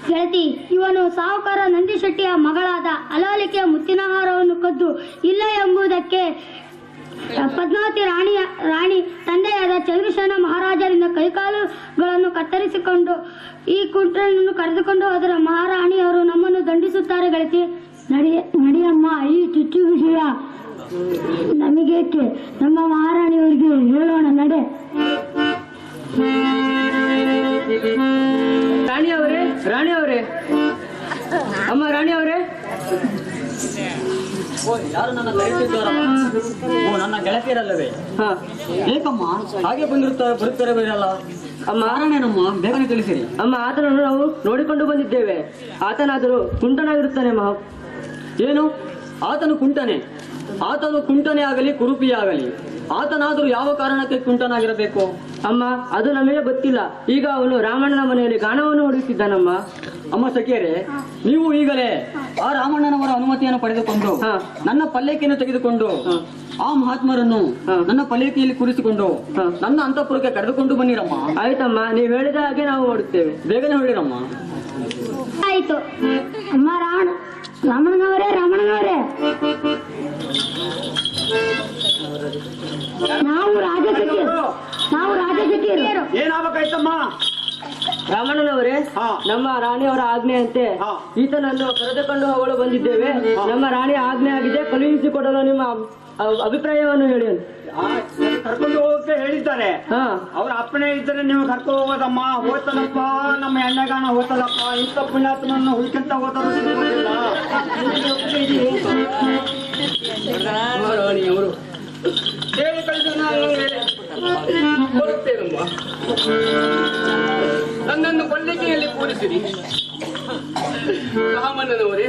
ಗೆಳತಿ, ಇವನು ಸಾಹುಕಾರ ನಂದಿಶೆಟ್ಟಿಯ ಮಗಳಾದ ಅಲಾಲಿಕೆಯ ಮುತ್ತಿನಹಾರವನ್ನು ಕದ್ದು ಇಲ್ಲ ಎಂಬುದಕ್ಕೆ ಪದ್ಮಾವತಿ ರಾಣಿ ತಂದೆಯಾದ ಚಂದ್ರಸೇನ ಮಹಾರಾಜರಿಂದ ಕೈಕಾಲುಗಳನ್ನು ಕತ್ತರಿಸಿಕೊಂಡು ಈ ಕುಂಟನನ್ನು ಕರೆದುಕೊಂಡು ಹೋದರೆ ಮಹಾರಾಣಿಯವರು ನಮ್ಮನ್ನು ದಂಡಿಸುತ್ತಾರೆ. ಗೆಳತಿ, ನಡಿಯಮ್ಮ, ಈ ಚುಚ್ಚು ವಿಷಯ ನಮಗೇಕೆ, ನಮ್ಮ ಮಹಾರಾಣಿಯವರಿಗೆ ಹೇಳೋಣ, ನಡೆ. ರಾಣಿಯವರೇ, ಅಮ್ಮ ರಾಣಿಯವರೇ, ಯಾರು ನನ್ನ ಕರೆಯುತ್ತಿದ್ದಾರಲ್ಲ? ಓ, ನನ್ನ ಗೆಳತಿಯರಲ್ಲವೇ? ಏಕಮ್ಮ ಹಾಗೆ ಬರುತ್ತಾರೆ ಬೇರಲ್ಲ? ಅಮ್ಮ ರಾಣಿಯನಮ್ಮ, ಬೇಗನೆ ತಿಳಿಸಿರಿ. ಅಮ್ಮ, ಆತನನ್ನು ನಾವು ನೋಡಿಕೊಂಡು ಬಂದಿದ್ದೇವೆ. ಆತನಾದರೂ ಕುಂಟನಾಗಿರುತ್ತಾನೆ. ಏನು, ಆತನು ಕುಂಟನೆ? ಆತನು ಕುಂಟನೆ ಆಗಲಿ ಕುರುಪಿಯೇ ಆಗಲಿ, ಆತನಾದರೂ ಯಾವ ಕಾರಣಕ್ಕೆ ಕುಂಟನಾಗಿರಬೇಕು? ಅಮ್ಮ, ಅದು ನಮಗೆ ಗೊತ್ತಿಲ್ಲ. ಈಗ ಅವನು ರಾಮಣ್ಣನ ಮನೆಯಲ್ಲಿ ಗಾನವನ್ನು ಹೊಡಿಸಿದ್ದಾನಮ್ಮ. ಅಮ್ಮ ಸಖಿಯರೇ, ನೀವು ಈಗಲೇ ಆ ರಾಮಣ್ಣನವರ ಅನುಮತಿಯನ್ನು ಪಡೆದುಕೊಂಡು ನನ್ನ ಪಲ್ಲಕ್ಕಿಯನ್ನು ತೆಗೆದುಕೊಂಡು ಆ ಮಹಾತ್ಮರನ್ನು ನನ್ನ ಪಲ್ಲಕ್ಕಿಯಲ್ಲಿ ಕೂರಿಸಿಕೊಂಡು ನನ್ನ ಅಂತಃಪುರಕ್ಕೆ ಕರೆದುಕೊಂಡು ಬನ್ನಿರಮ್ಮ. ಆಯ್ತಮ್ಮ, ನೀವು ಹೇಳಿದ ಹಾಗೆ ನಾವು ಓಡುತ್ತೇವೆ. ಬೇಗನೆ ಹೊಡಿರಮ್ಮ. ಆಯ್ತು ಅಮ್ಮ. ರಾಮಣ್ಣನವರೇ, ನಾವು ರಾಜಕೀಯರು. ಏನಾಗಬೇಕಾಯ್ತಮ್ಮ? ರಾಮಣ್ಣನವರೇ, ನಮ್ಮ ರಾಣಿಯವರ ಆಜ್ಞೆಯಂತೆ ಈತನನ್ನು ಕರೆದುಕೊಂಡು ಹೋಗಲು ಬಂದಿದ್ದೇವೆ. ನಮ್ಮ ರಾಣಿಯ ಆಜ್ಞೆ ಆಗಿದೆ, ಕಳುಹಿಸಿಕೊಡಲು ನಿಮ್ಮ ಅಭಿಪ್ರಾಯವನ್ನು ಹೇಳಿ ಅಂತ. ಕರ್ಕೊಂಡು ಹೋಗಕ್ಕೆ ಹೇಳಿದ್ದಾರೆ. ಹಾ, ಅವ್ರ ಅಪ್ಪಣೆ ಇದ್ದರೆ ನೀವು ಕರ್ಕೊಂಡು ಹೋಗೋದಮ್ಮ. ಹೋಗ್ತದಪ್ಪ ನಮ್ಮ ಎಣ್ಣೆಗಾಣ ಹೋಗ್ತದಪ್ಪ. ಇಂಥ ಪುಣ್ಯಾತ್ಮನ್ನು ಹುಡುಕಂತ ಹೋದರು ಸಿಗುವುದಿಲ್ಲ. ಅವರು ಹೇಳಿ ಕಳಿಸಿದ ನಾನು ಬರುತ್ತೇನಮ್ಮ. ನನ್ನನ್ನು ಕೊಳ್ಳಿಗೆಯಲ್ಲಿ ಕೂರಿಸಿರಿ ರಾಮಣ್ಣನವರೇ.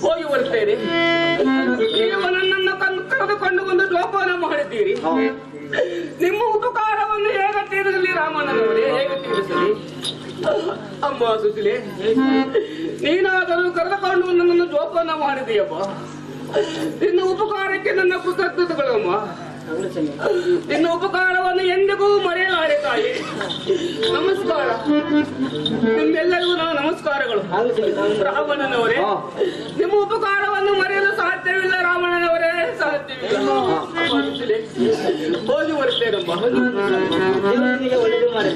ಹೋಗಿ ಬರುತ್ತೇನೆ. ನೀವು ನನ್ನನ್ನು ಕರೆದುಕೊಂಡು ಬಂದು ಜೋಪಾನ ಮಾಡಿದ್ದೀರಿ. ನಿಮ್ಮ ಉಪಕಾರವನ್ನು ಹೇಗೆ ತೀರಿಸಲಿ ರಾಮಣ್ಣನವರೇ, ಹೇಗೆ ತೀರಿಸಲಿ? ಅಮ್ಮ ಸುಶೀಲೆ, ನೀನಾದರೂ ಕರೆದುಕೊಂಡು ನನ್ನನ್ನು ಜೋಪಾನ ಮಾಡಿದೀಯಪ್ಪ. ನಿನ್ನ ಉಪಕಾರಕ್ಕೆ ನನ್ನ ಕೃತಜ್ಞತೆಗಳಮ್ಮ. ನಿನ್ನ ಉಪಕಾರವನ್ನು ಎಂದಿಗೂ ಮರೆಯಲಾರೆ ತಾಯಿ. ನಮಸ್ಕಾರ. ನಿಮ್ಮೆಲ್ಲರಿಗೂ ನನ್ನ ನಮಸ್ಕಾರಗಳು. ರಾಮಣ್ಣನವರೇ, ನಿಮ್ಮ ಉಪಕಾರವನ್ನು ಮರೆಯಲು ಸಾಧ್ಯವಿಲ್ಲ ರಾಮಣ್ಣನವರೇ, ಸಾಧ್ಯವಿಲ್ಲ. ಹೋಗಿ ಬರ್ತೇನಮ್ಮ. ಒಳ್ಳೆಯದು ಮಾಡಿ.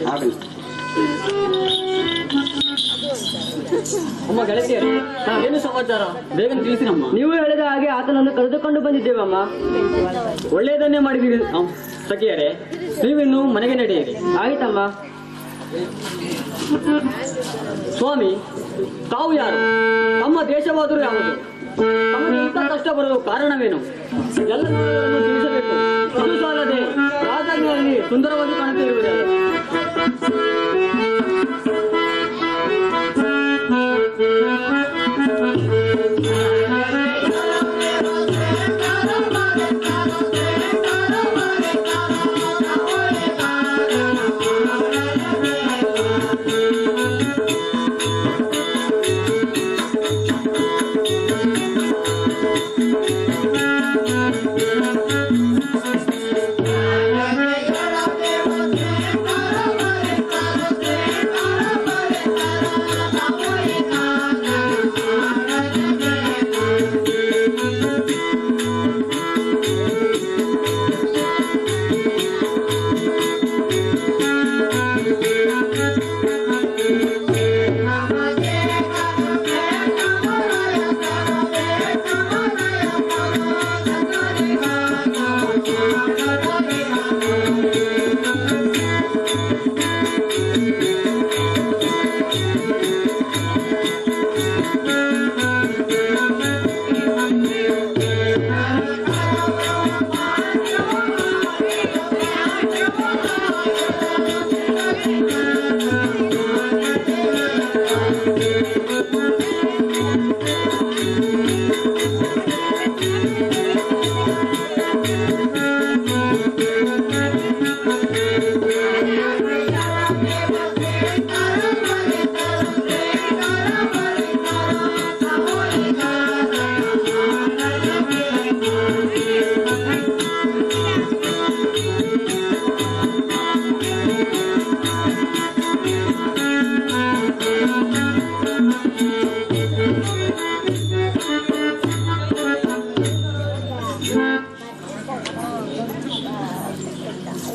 ಅಮ್ಮ ಗೆಳತಿಯರು, ಏನು ಸಮಾಚಾರ? ಬೇಗ ತಿಳಿಸಿನಮ್ಮ. ನೀವು ಹೇಳಿದ ಹಾಗೆ ಆತನನ್ನು ಕರೆದುಕೊಂಡು ಬಂದಿದ್ದೇವಮ್ಮ. ಒಳ್ಳೆಯದನ್ನೇ ಮಾಡಿದ್ದೀರಿ ಸಖಿಯರೇ. ನೀವಿನ್ನು ಮನೆಗೆ ನಡೆಯಿರಿ. ಆಯ್ತಮ್ಮ. ಸ್ವಾಮಿ, ತಾವು ಯಾರು? ತಮ್ಮ ದೇಶವಾದರೂ ಯಾವುದು? ತಮಗೆ ಇಂಥ ಕಷ್ಟ ಬರಲು ಕಾರಣವೇನು? ಎಲ್ಲ ತಿಳಿಸಬೇಕು. ಅದು ಸಾಲದೆ ರಾಜಧಾನಿಯಲ್ಲಿ ಸುಂದರವಾಗಿ ಕಾಣುತ್ತಿರುವುದಲ್ಲ.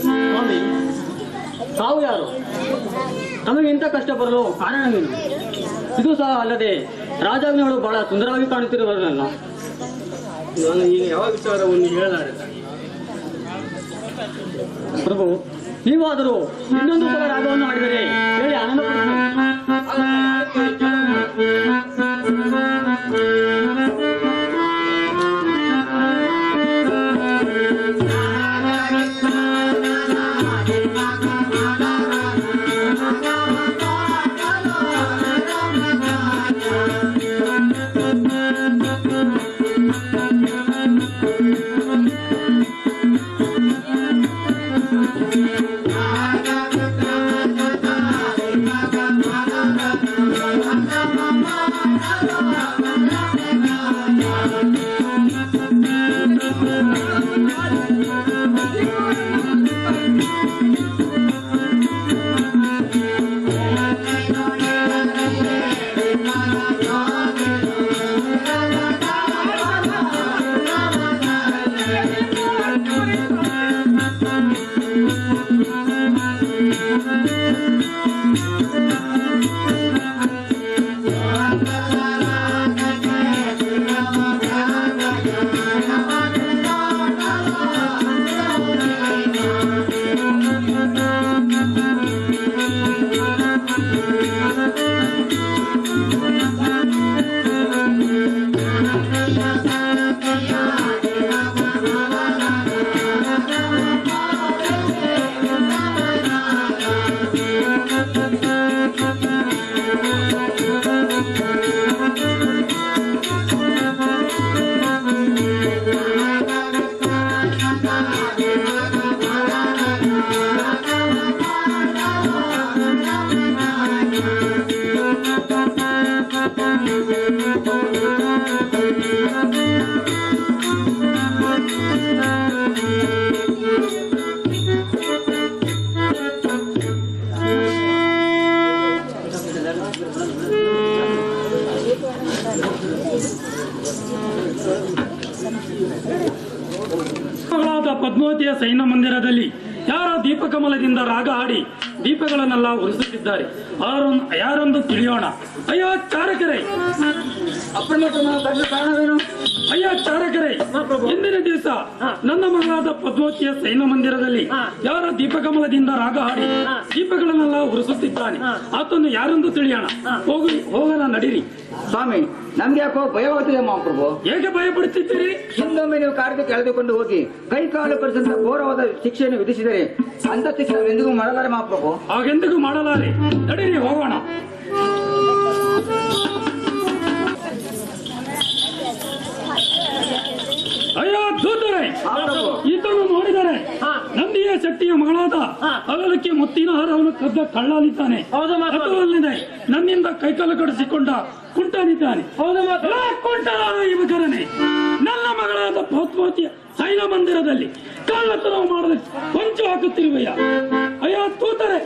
ಸ್ವಾಮಿ, ತಾವು ಯಾರು? ನಮಗೆ ಇಂಥ ಕಷ್ಟ ಬರಲು ಕಾರಣವೇನು? ಇದು ಸಹ ಅಲ್ಲದೆ ರಾಜಾಜ್ಞೆಗಳು ಬಹಳ ಸುಂದರವಾಗಿ ಕಾಣುತ್ತಿರುವರಲ್ಲ. ನಾನು ಈಗ ಯಾವ ವಿಚಾರವನ್ನು ಹೇಳಲಾರೆ ಪ್ರಭು, ನೀವಾದರೂ ಇನ್ನೊಂದು ಸಲ ರಾಗವನ್ನು ಮಾಡಿದರೆ ಹೇಳಿ ಆನಂದ Mama. ಪದ್ಮಾವತಿಯ ಸೈನ್ಯ ಮಂದಿರದಲ್ಲಿ ಯಾರ ದೀಪಕಮಲದಿಂದ ರಾಗ ಹಾಡಿ ದೀಪಗಳನ್ನೆಲ್ಲ ಉರಿಸುತ್ತಿದ್ದಾರೆ ಯಾರೊಂದು ತಿಳಿಯೋಣ. ಅಯ್ಯ ಚಾರಕರೇ, ಕಾರಣವೇನು? ಅಯ್ಯ ಚಾರಕರೇ, ಇಂದಿನ ದಿವಸ ನನ್ನ ಮಗಳಾದ ಪದ್ಮಾವತಿಯ ಸೈನ್ಯ ಮಂದಿರದಲ್ಲಿ ಯಾರ ದೀಪಕಮಲದಿಂದ ರಾಗ ಹಾಡಿ ದೀಪಗಳನ್ನೆಲ್ಲ ಉರಿಸುತ್ತಿದ್ದಾನೆ, ಆತನ್ನು ಯಾರೆಂದು ತಿಳಿಯೋಣ. ಹೋಗೋಣ ನಡೀರಿ. ಸ್ವಾಮಿ, ನಮ್ಗೆ ಯಾಕೋ ಭಯವಾಗ್ತಿದೆ ಮಹಾಪ್ರಭು. ಹೇಗೆ ಭಯ ಪಡುತ್ತಿದ್ದೀರಿ? ಹಿಂದೊಮ್ಮೆ ನೀವು ಕಾರ್ಯಕ್ಕೆ ಕೆಳೆದುಕೊಂಡು ಹೋಗಿ ಕೈ ಕಾಲು ಕಡಿಸಿದ ಘೋರವಾದ ಶಿಕ್ಷೆಯನ್ನು ವಿಧಿಸಿದರೆ ಅಂತ ಶಿಕ್ಷೆ ಎಂದಿಗೂ ಮಾಡಲಾರೆ ಮಹಾಪ್ರಭು. ಹಾಗೆಂದಿಗೂ ಮಾಡಲಾರೆ. ನಡೀರಿ ಹೋಗೋಣ. ಅಯ್ಯೋ ದೂತರೆ, ಈತನು ನೋಡಿದರೆ ನಂದಿಯ ಶೆಟ್ಟಿಯ ಮಗಳಾದ ಅಗಲಕ್ಕೆ ಮುತ್ತಿನ ಹಾರವನ್ನು ಕದ್ದ ಕಳ್ಳಾಲಿದ್ದಾನೆ. ಅದಲ್ಲದೆ ನನ್ನಿಂದ ಕೈಕಾಲು ಕಡಿಸಿಕೊಂಡ ಕುಂಟನಿದ್ದಾನೆ. ಕುಂಟನಾದ ಯುವಕರನೇ, ನನ್ನ ಮಗಳಾದ ಪದ್ಮಾವತಿಯ ಸೈನ್ಯ ಮಂದಿರದಲ್ಲಿ ಕಳ್ಳತನ ಮಾಡಲು ಹೊಂಚು ಹಾಕುತ್ತಿರುವೆಯ. ಅಯ್ಯ ತೂತರೆ,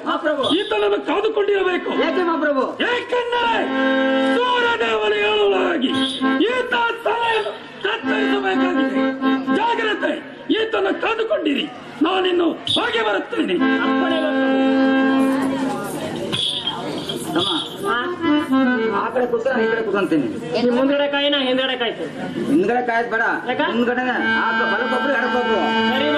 ಈತನನ್ನು ಕಾದುಕೊಂಡಿರಬೇಕು. ಏಕೆಂದರೆ ಸೂರ್ಯದೇವತೆಗಳೊಳಗಾಗಿ ಈತ ತಲೆಯನ್ನು ಕತ್ತರಿಸಬೇಕಾಗಿದೆ. ಜಾಗ್ರತೆ, ಈತನ ಕಾದುಕೊಂಡಿರಿ. ನಾನಿನ್ನು ಹೋಗಿ ಬರುತ್ತೇನೆ. ಆ ಕಡೆ ಕೂತ ಈ ಕಡೆ ಕೂತಂತೀನಿ. ಮುಂದ್ಗಡೆ ಕಾಯಿನ ಹಿಂದ್ಗಡೆ ಕಾಯ್ತು. ಹಿಂದ್ಗಡೆ ಕಾಯ್ದು ಬೇಡ, ಮುಂದ್ಗಡೆ ಬಲಕ್ಕೊಬ್ರು ಎಡಕ್ಕೊಬ್ರು. ಸರಿ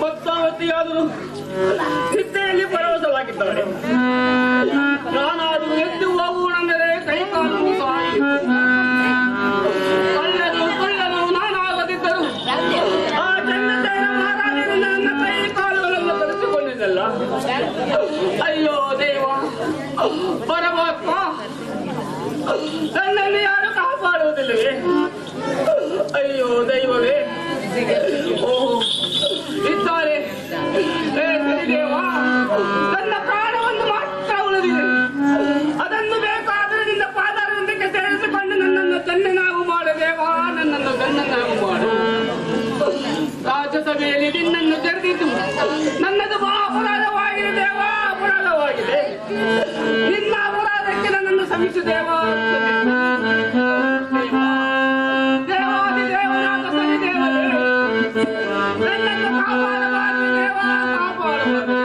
ಪದ್ಮಾವತಿಯಾದರೂ ನಿದ್ದೆಯಲ್ಲಿ ಪರವಶವಾಗಿದ್ದಾರೆ. ನಾನಾದರೂ ಎದ್ದು ಹೋಗುವುದೆಂದರೆ ಕೈಕಾಲು ಸಾಯಿ ಕೊಳ್ಳಲು ನಾನಾಗದಿದ್ದರು ಆ ಚಂದ್ರಸೇನ ಮಹಾರಾಜರಿಂದ ನನ್ನ ಕೈ ಕಾಲುಗಳನ್ನು ಕಲಿಸಿಕೊಂಡಿದ್ದಲ್ಲ. ಅಯ್ಯೋ ದೇವ ಪರಮಾತ್ಮ, ನನ್ನಲ್ಲಿ ಯಾರು ಕಾಪಾಡುವುದಿಲ್ಲವೇ? ಅಯ್ಯೋ ದೈವವೇ, ಇದ್ದಾರೆ ದೇವ, ನನ್ನ ಪ್ರಾಣವನ್ನು ಮಾತ್ರ ಉಳಿದಿದೆ. ಅದನ್ನು ಬೇಕಾದರೆ ನಿನ್ನ ಪಾದಾರದೊಂದಿಗೆ ಸೇರಿಸಿಕೊಂಡು ನನ್ನನ್ನು ತನ್ನನಾಗು ಮಾಡು ದೇವ, ನನ್ನನ್ನು ತನ್ನನಾಗು ಮಾಡು. ರಾಜ್ಯಸಭೆಯಲ್ಲಿ ನಿನ್ನನ್ನು ತೆರೆದಿದ್ದು ನನ್ನದು ಅಪರಾಧವಾಗಿದೆ ದೇವ, ಅಪರಾಧವಾಗಿದೆ. ನಿನ್ನ ಅಪರಾಧಕ್ಕೆ ನನ್ನನ್ನು ಕ್ಷಮಿಸು ದೇವ. ದೇವಾದಿದೇವನಾದ ಸರಿದೇವರೇ, ನನ್ನನ್ನು ಕಾಪಾಡಬಾರದು ದೇವ, ಕಾಪಾಡಬಾರದು.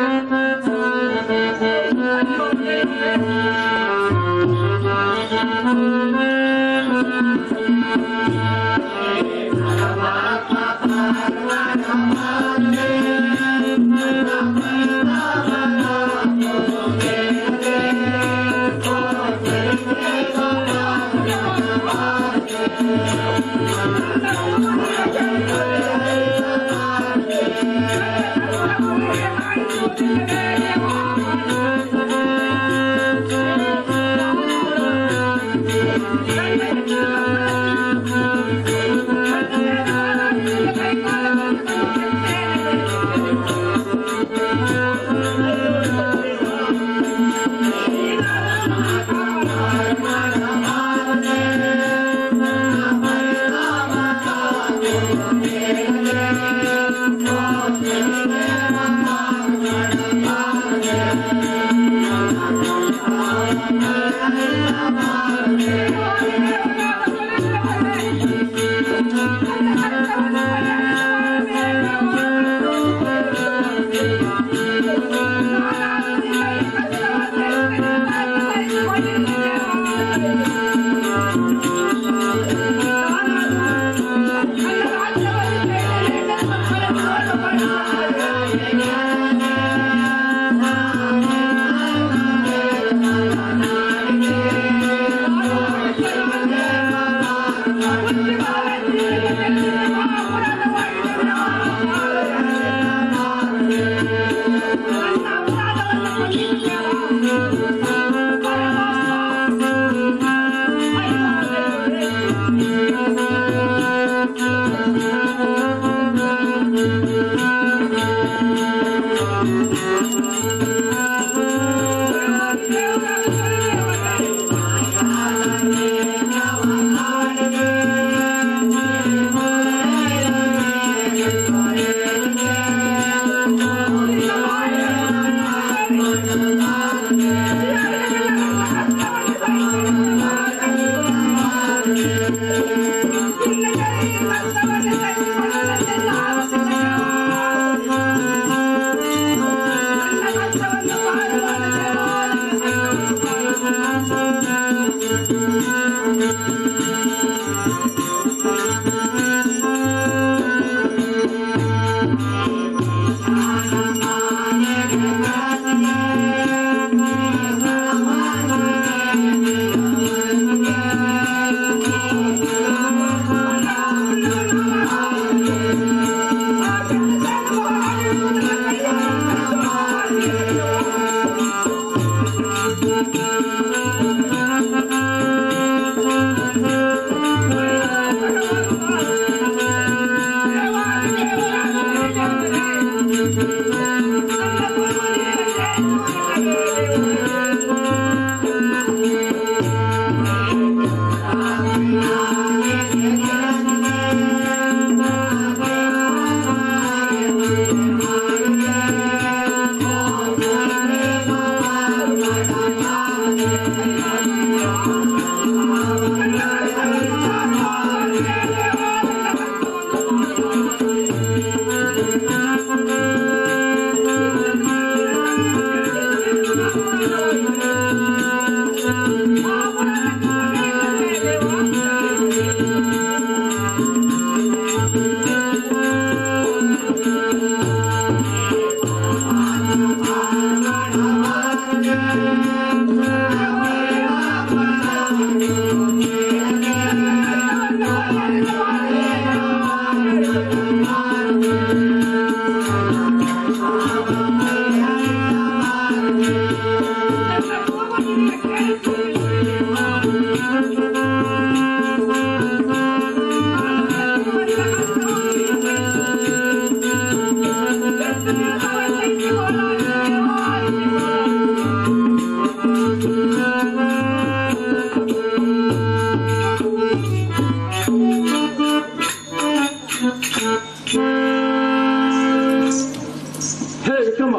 ಹೇ ವಿಕ್ರಮ,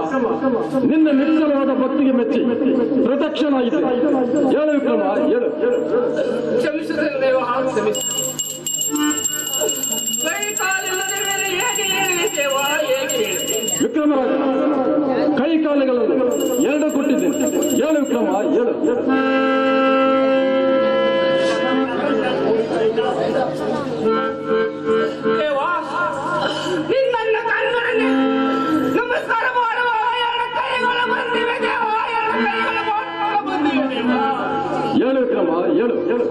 ನಿನ್ನ ನಿರ್ಮಲವಾದ ಭಕ್ತಿಗೆ ಮೆಚ್ಚಿ ಪ್ರದಕ್ಷಿಣಾಯಿತು. ಹೇಳು ವಿಕ್ರಮ, ಹೇಳು. ಕ್ಷಮಿಸುತ್ತೇನೆ ದೇವ, ಕ್ಷಮಿಸು. ಕೈ ಕಾಲಿಲ್ಲದ ಮೇಲೆ ಹೇಗೆ ಹೇಳಿದೆ ದೇವ, ಹೇಗೆ ಹೇಳಿದೆ? ವಿಕ್ರಮರಾಜ, ಕೈ ಕಾಲುಗಳನ್ನು ಎರಡು ಕೊಟ್ಟಿದ್ದೇನೆ. ಹೇಳು ವಿಕ್ರಮ, ಹೇಳು. ಹೇಳು ಹೇಳು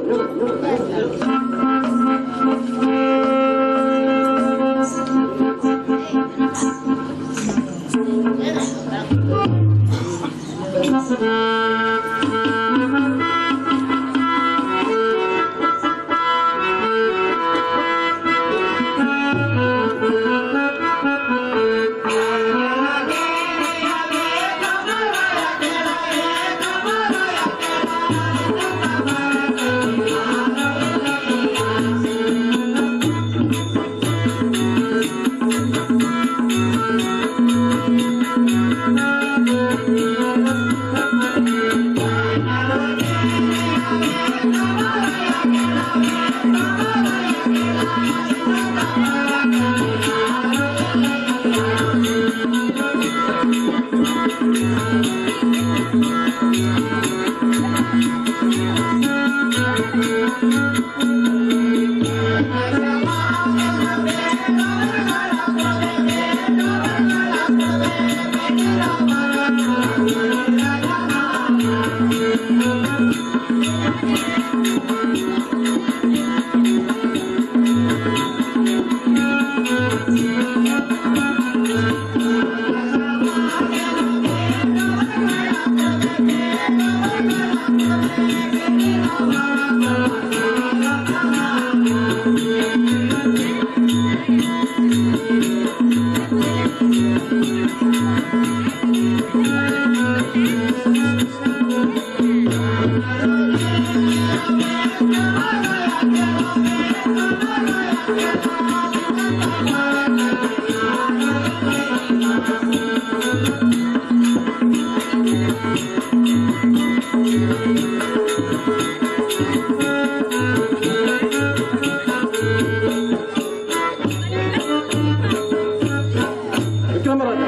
ವಿಕ್ರಮರಾಜ,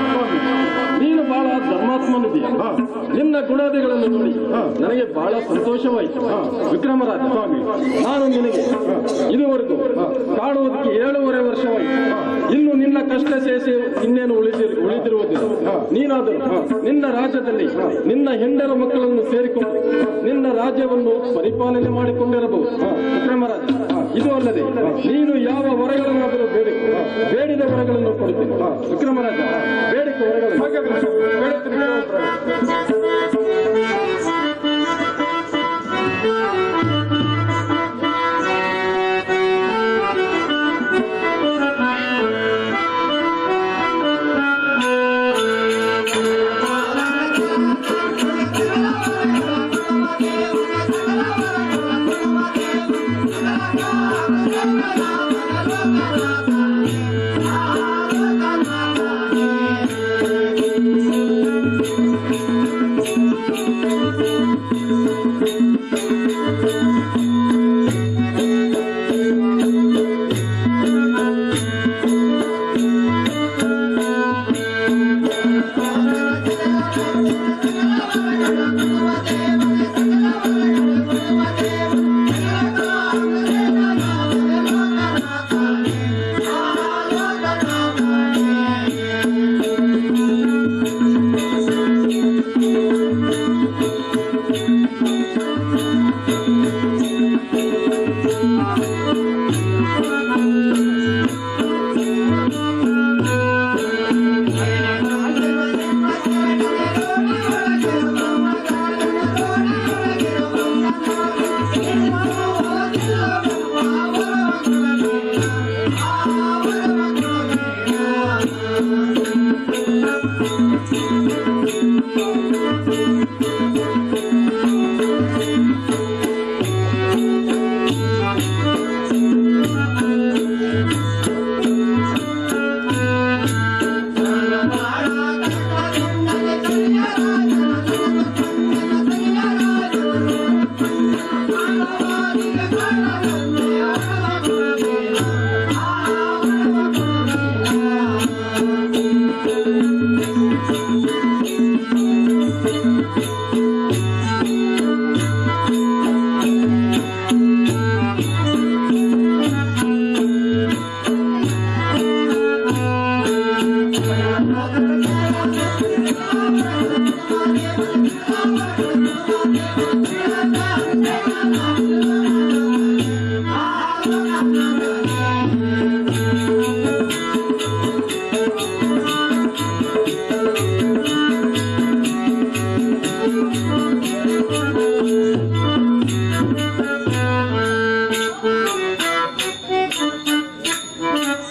ನೀನು ಬಹಳ ಧರ್ಮಾತ್ಮನಿದೀಯ. ನಿನ್ನ ಗುಣಾದಿಗಳನ್ನು ನೋಡಿ ನನಗೆ ಬಹಳ ಸಂತೋಷವಾಯಿತು. ವಿಕ್ರಮರಾಜ, ನಾನು ನಿನಗೆ ಇದುವರೆಗೂ ಕಾಡುವುದಕ್ಕೆ 7.5 ವರ್ಷವಾಯಿತು. ಇನ್ನು ನಿನ್ನ ಕಷ್ಟ ಸೇಸಿ ಇನ್ನೇನು ಉಳಿದಿರುವುದಿಲ್ಲ. ನೀನಾದರೂ ನಿನ್ನ ರಾಜ್ಯದಲ್ಲಿ ನಿನ್ನ ಹೆಂಡರ ಮಕ್ಕಳನ್ನು ಸೇರಿಕೊಂಡು ನಿನ್ನ ರಾಜ್ಯವನ್ನು ಪರಿಪಾಲನೆ ಮಾಡಿಕೊಂಡಿರಬಹುದು. ವಿಕ್ರಮರಾಜ, ಇದು ಅಲ್ಲದೆ ನೀನು ಯಾವ ವರಗಳನ್ನಾದರೂ ಬೇಡಿದ ವರಗಳನ್ನು ಕೊಡುತ್ತೇನೆ. ವಿಕ್ರಮರಾಜ, ಬೇಡಿಕೆ ವರಗಳನ್ನು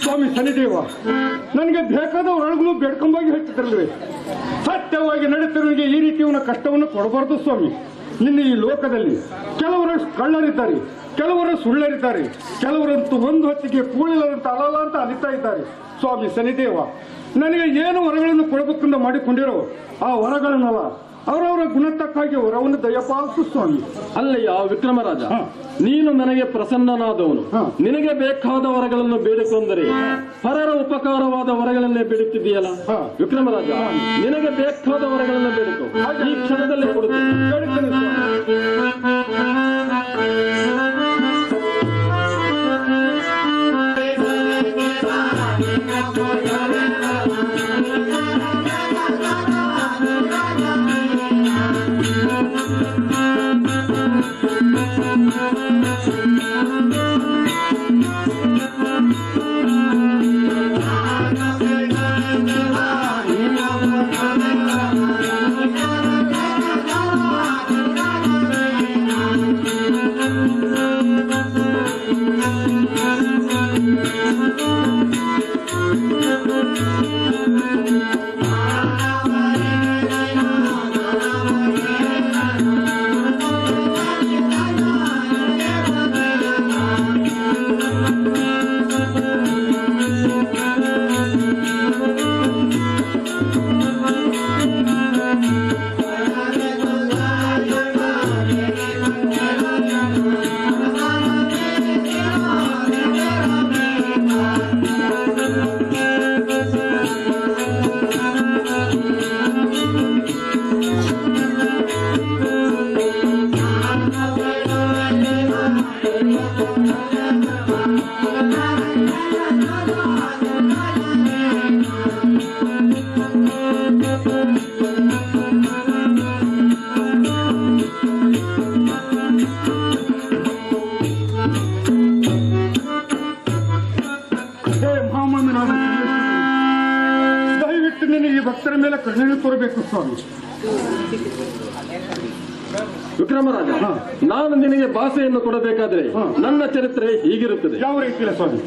ಸ್ವಾಮಿ ಶನಿದೇವ, ನನಗೆ ಬೇಕಾದ ಒಳಗೂ ಬೇಡ್ಕೊಂಬಾಗಿ ಹೇಳ್ತಿದ್ರಲ್ವೇ, ಸತ್ಯವಾಗಿ ನಡೀತಿರೋನಿಗೆ ಈ ರೀತಿಯ ಕಷ್ಟವನ್ನು ಕೊಡಬಾರ್ದು ಸ್ವಾಮಿ. ನಿನ್ನ ಈ ಲೋಕದಲ್ಲಿ ಕೆಲವರು ಕಳ್ಳರಿದ್ದಾರೆ, ಕೆಲವರು ಸುಳ್ಳರಿದ್ದಾರೆ, ಕೆಲವರಂತೂ ಒಂದು ಹೊತ್ತಿಗೆ ಕೂಳಿಲ್ಲದಂತ ಅಲಲ್ಲ ಅಂತ ಅಲಿತಾ ಇದ್ದಾರೆ. ಸ್ವಾಮಿ ಶನಿದೇವ, ನನಗೆ ಏನು ವರಗಳನ್ನು ಕೊಡಬೇಕೆಂದು ಮಾಡಿಕೊಂಡಿರೋ ಆ ವರಗಳನ್ನಲ್ಲ, ಅವರವರ ಗುಣತಕ್ಕಾಗಿ ವರವನ್ನು ದಯಪಾಲಿಸು ಸ್ವಾಮಿ. ಅಲ್ಲಯ್ಯ ವಿಕ್ರಮರಾಜ, ನೀನು ನನಗೆ ಪ್ರಸನ್ನನಾದವನು. ನಿನಗೆ ಬೇಕಾದ ವರಗಳನ್ನು ಬೇಡಿಕೊಂಡರೆ ಪರರ ಉಪಕಾರವಾದ ವರಗಳನ್ನೇ ಬೇಡುತ್ತಿದ್ದೀಯಲ್ಲ ವಿಕ್ರಮರಾಜ, ನಿನಗೆ ಬೇಕಾದ ವರಗಳನ್ನು ಬೇಡಿಕೊ, ಈ ಕ್ಷಣದಲ್ಲೇ ಕೊಡುತ್ತೇನೆ. ದಯವಿಟ್ಟು ನಿನಗೆ ಈ ಭಕ್ತರ ಮೇಲೆ ಕರುಣೆ ತೋರಬೇಕು ಸ್ವಾಮಿ. ವಿಕ್ರಮರಾಜ, ನಾನು ನಿನಗೆ ಭಾಷೆಯನ್ನು ಕೊಡಬೇಕಾದ್ರೆ ನನ್ನ ಚರಿತ್ರೆ ಹೀಗಿರುತ್ತದೆ. ಯಾವ ರೀತಿಯ ಸ್ವಾಮಿ?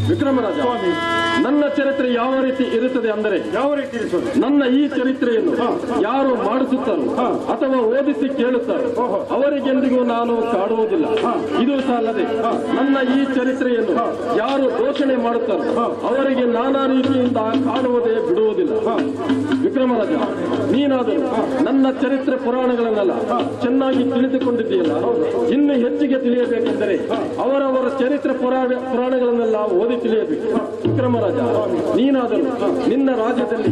ವಿಕ್ರಮರಾಜ, ನನ್ನ ಚರಿತ್ರೆ ಯಾವ ರೀತಿ ರೀತಿ ಇರುತ್ತದೆ ಅಂದರೆ ಯಾವ ರೀತಿ ಇರುತ್ತದೆ? ನನ್ನ ಈ ಚರಿತ್ರೆಯನ್ನು ಯಾರು ಮಾಡಿಸುತ್ತಾರೋ ಅಥವಾ ಓದಿಸಿ ಕೇಳುತ್ತಾರೋ ಅವರಿಗೆಂದಿಗೂ ನಾನು ಕಾಡುವುದಿಲ್ಲ. ಇದು ಸಹ ಅಲ್ಲದೆ ನನ್ನ ಈ ಚರಿತ್ರೆಯನ್ನು ಯಾರು ದೋಷಣೆ ಮಾಡುತ್ತಾರೋ ಅವರಿಗೆ ನಾನಾ ರೀತಿಯಿಂದ ಕಾಡುವುದೇ ಬಿಡುವುದಿಲ್ಲ. ವಿಕ್ರಮರಾಜ, ನೀನಾದರೂ ನನ್ನ ಚರಿತ್ರೆ ಪುರಾಣಗಳನ್ನೆಲ್ಲ ಚೆನ್ನಾಗಿ ತಿಳಿದುಕೊಂಡಿದ್ದೀಯಲ್ಲ. ಇನ್ನು ಹೆಚ್ಚಿಗೆ ತಿಳಿಯಬೇಕೆಂದರೆ ಅವರವರ ಚರಿತ್ರೆ ಪುರಾಣಗಳನ್ನೆಲ್ಲ ಓದಿ ತಿಳಿಯಬೇಕು. ವಿಕ್ರಮರಾಜ, ನೀನಾದರೂ ನಿನ್ನ ರಾಜ್ಯದಲ್ಲಿ